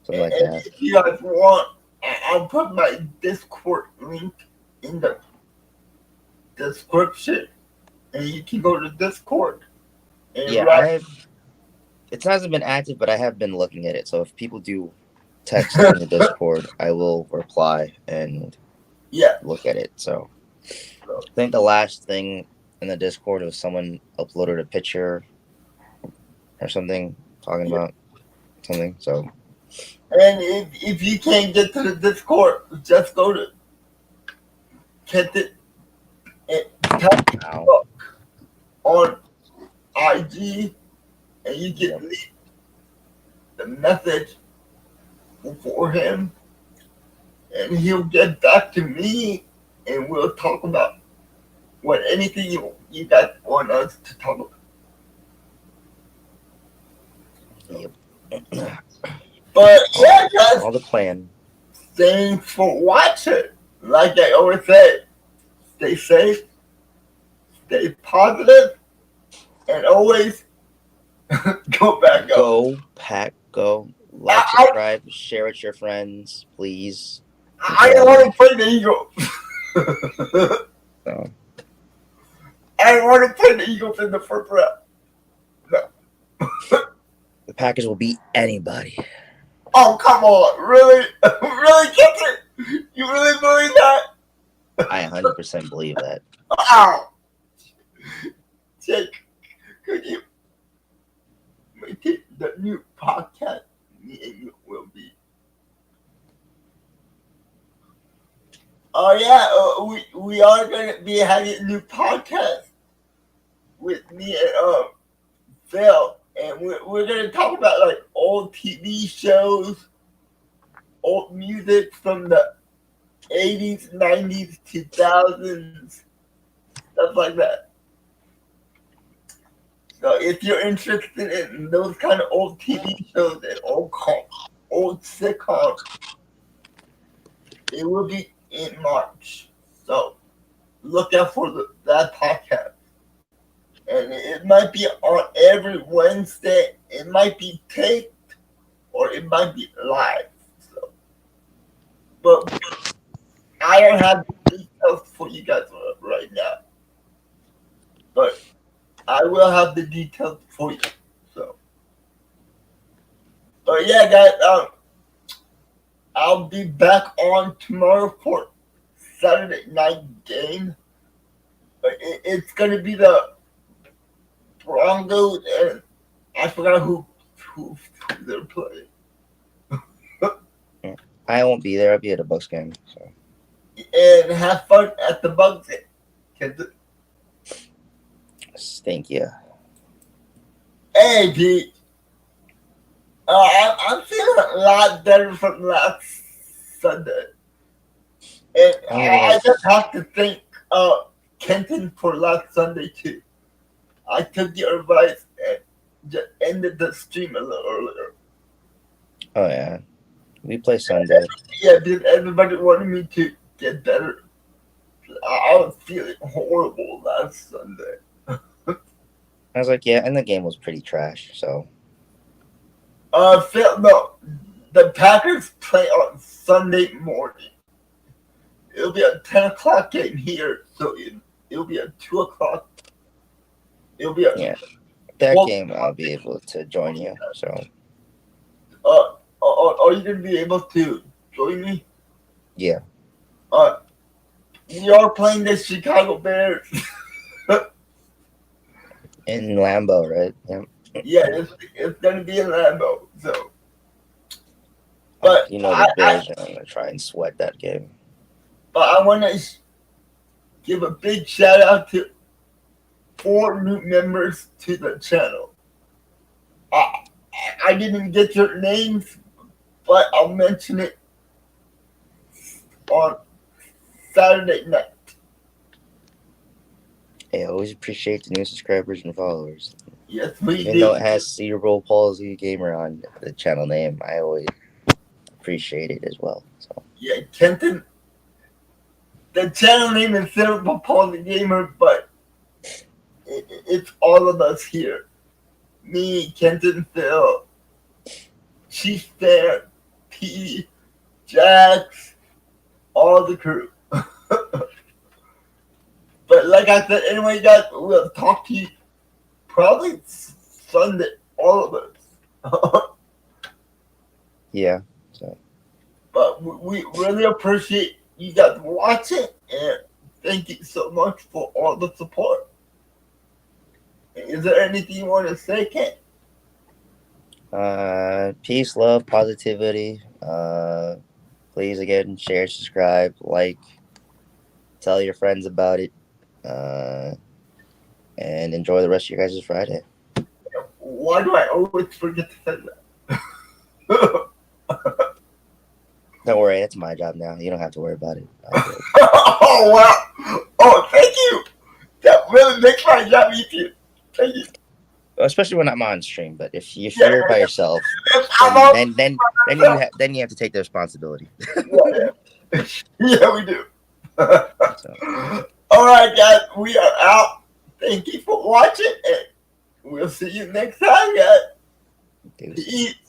Speaker 2: something like
Speaker 1: And
Speaker 2: that.
Speaker 1: if you guys want, I'll put my Discord link in the description, and you can go to Discord and
Speaker 2: Yeah,
Speaker 1: write.
Speaker 2: it hasn't been active, but I have been looking at it. So if people do text in the Discord, I will reply and
Speaker 1: Yeah.
Speaker 2: look at it. So
Speaker 1: So,
Speaker 2: I think the last thing in the Discord was someone uploaded a picture or something talking
Speaker 1: yeah.
Speaker 2: about something. So
Speaker 1: And if you can't get to the Discord, just go to Kenton and type it
Speaker 2: wow.
Speaker 1: up on IG, and you can
Speaker 2: Yep.
Speaker 1: leave the message for him, and he'll get back to me, and we'll talk about what anything you guys want us to talk about.
Speaker 2: Yep.
Speaker 1: But yeah, guys,
Speaker 2: All the plan.
Speaker 1: thanks for watching. Like I always say, stay safe, stay positive, and always go back up.
Speaker 2: Go, Pack, go. Like, subscribe, share with your friends, please.
Speaker 1: I don't want to play the Eagles.
Speaker 2: So,
Speaker 1: I don't want to play the Eagles in the first round. No.
Speaker 2: the Packers will beat anybody.
Speaker 1: Oh, come on. Really? Really, Kenton? You really believe that?
Speaker 2: I 100% believe that.
Speaker 1: Ow. Jake, could you make it the new podcast? Me and you will be. Oh yeah, we are gonna be having a new podcast with me and Phil, and we're gonna talk about like old TV shows, old music from the 80s, 90s, 2000s, stuff like that. So if you're interested in those kind of old TV shows and old sitcoms, it will be in March. So look out for that podcast. And it might be on every Wednesday. It might be taped or it might be live. So, but I don't have the details for you guys right now. But I will have the details for you. So, but yeah, guys, I'll be back on tomorrow for Saturday night game. It's going to be the Broncos, and I forgot who they're playing.
Speaker 2: I won't be there. I'll be at a Bucks game. So.
Speaker 1: And have fun at the Bucks game.
Speaker 2: Thank you.
Speaker 1: Hey, Pete. I'm feeling a lot better from last Sunday. And I just have to thank Kenton for last Sunday, too. I took your advice and just ended the stream a little earlier.
Speaker 2: Oh, yeah. We play Sunday.
Speaker 1: Yeah, because everybody wanted me to get better. I was feeling horrible last Sunday.
Speaker 2: I was like, yeah, and the game was pretty trash, so.
Speaker 1: No, the Packers play on Sunday morning. It'll be a 10 o'clock game here, so it'll be at 2 o'clock. It'll be
Speaker 2: yeah. That game, I'll be able to join you, so.
Speaker 1: Are you going to be able to join me?
Speaker 2: Yeah.
Speaker 1: We are playing the Chicago Bears.
Speaker 2: In Lambeau, right? Yeah.
Speaker 1: Yeah, it's going to be in Lambeau, so. But
Speaker 2: you know the Bears are going to try and sweat that game.
Speaker 1: But I want to give a big shout out to 4 new members to the channel. I didn't get your names, but I'll mention it on Saturday night.
Speaker 2: Hey, I always appreciate the new subscribers and followers.
Speaker 1: Yes, we do.
Speaker 2: Even though it has Cerebral Palsy Gamer on the channel name, I always appreciate it as well. So.
Speaker 1: Yeah, Kenton. The channel name is Cerebral Palsy Gamer, but it's all of us here. Me, Kenton, Phil, Chief Bear, P, Jax, all the crew. But like I said, anyway, guys, we'll talk to you probably Sunday, all of us.
Speaker 2: Yeah. So.
Speaker 1: But we really appreciate you guys watching, and thank you so much for all the support. Is there anything you want to say, Ken?
Speaker 2: Peace, love, positivity. Please, again, share, subscribe, like, tell your friends about it, and enjoy the rest of your guys' Friday.
Speaker 1: Why do I always forget to say that?
Speaker 2: Don't worry, that's my job now. You don't have to worry about it.
Speaker 1: Oh, wow. Oh, thank you. That really makes my job easier. Thank you.
Speaker 2: Especially when I'm on stream, but if you're by yourself, then you have to take the responsibility.
Speaker 1: Yeah, we do. All right, guys, we are out. Thank you for watching, and we'll see you next time, guys. Peace.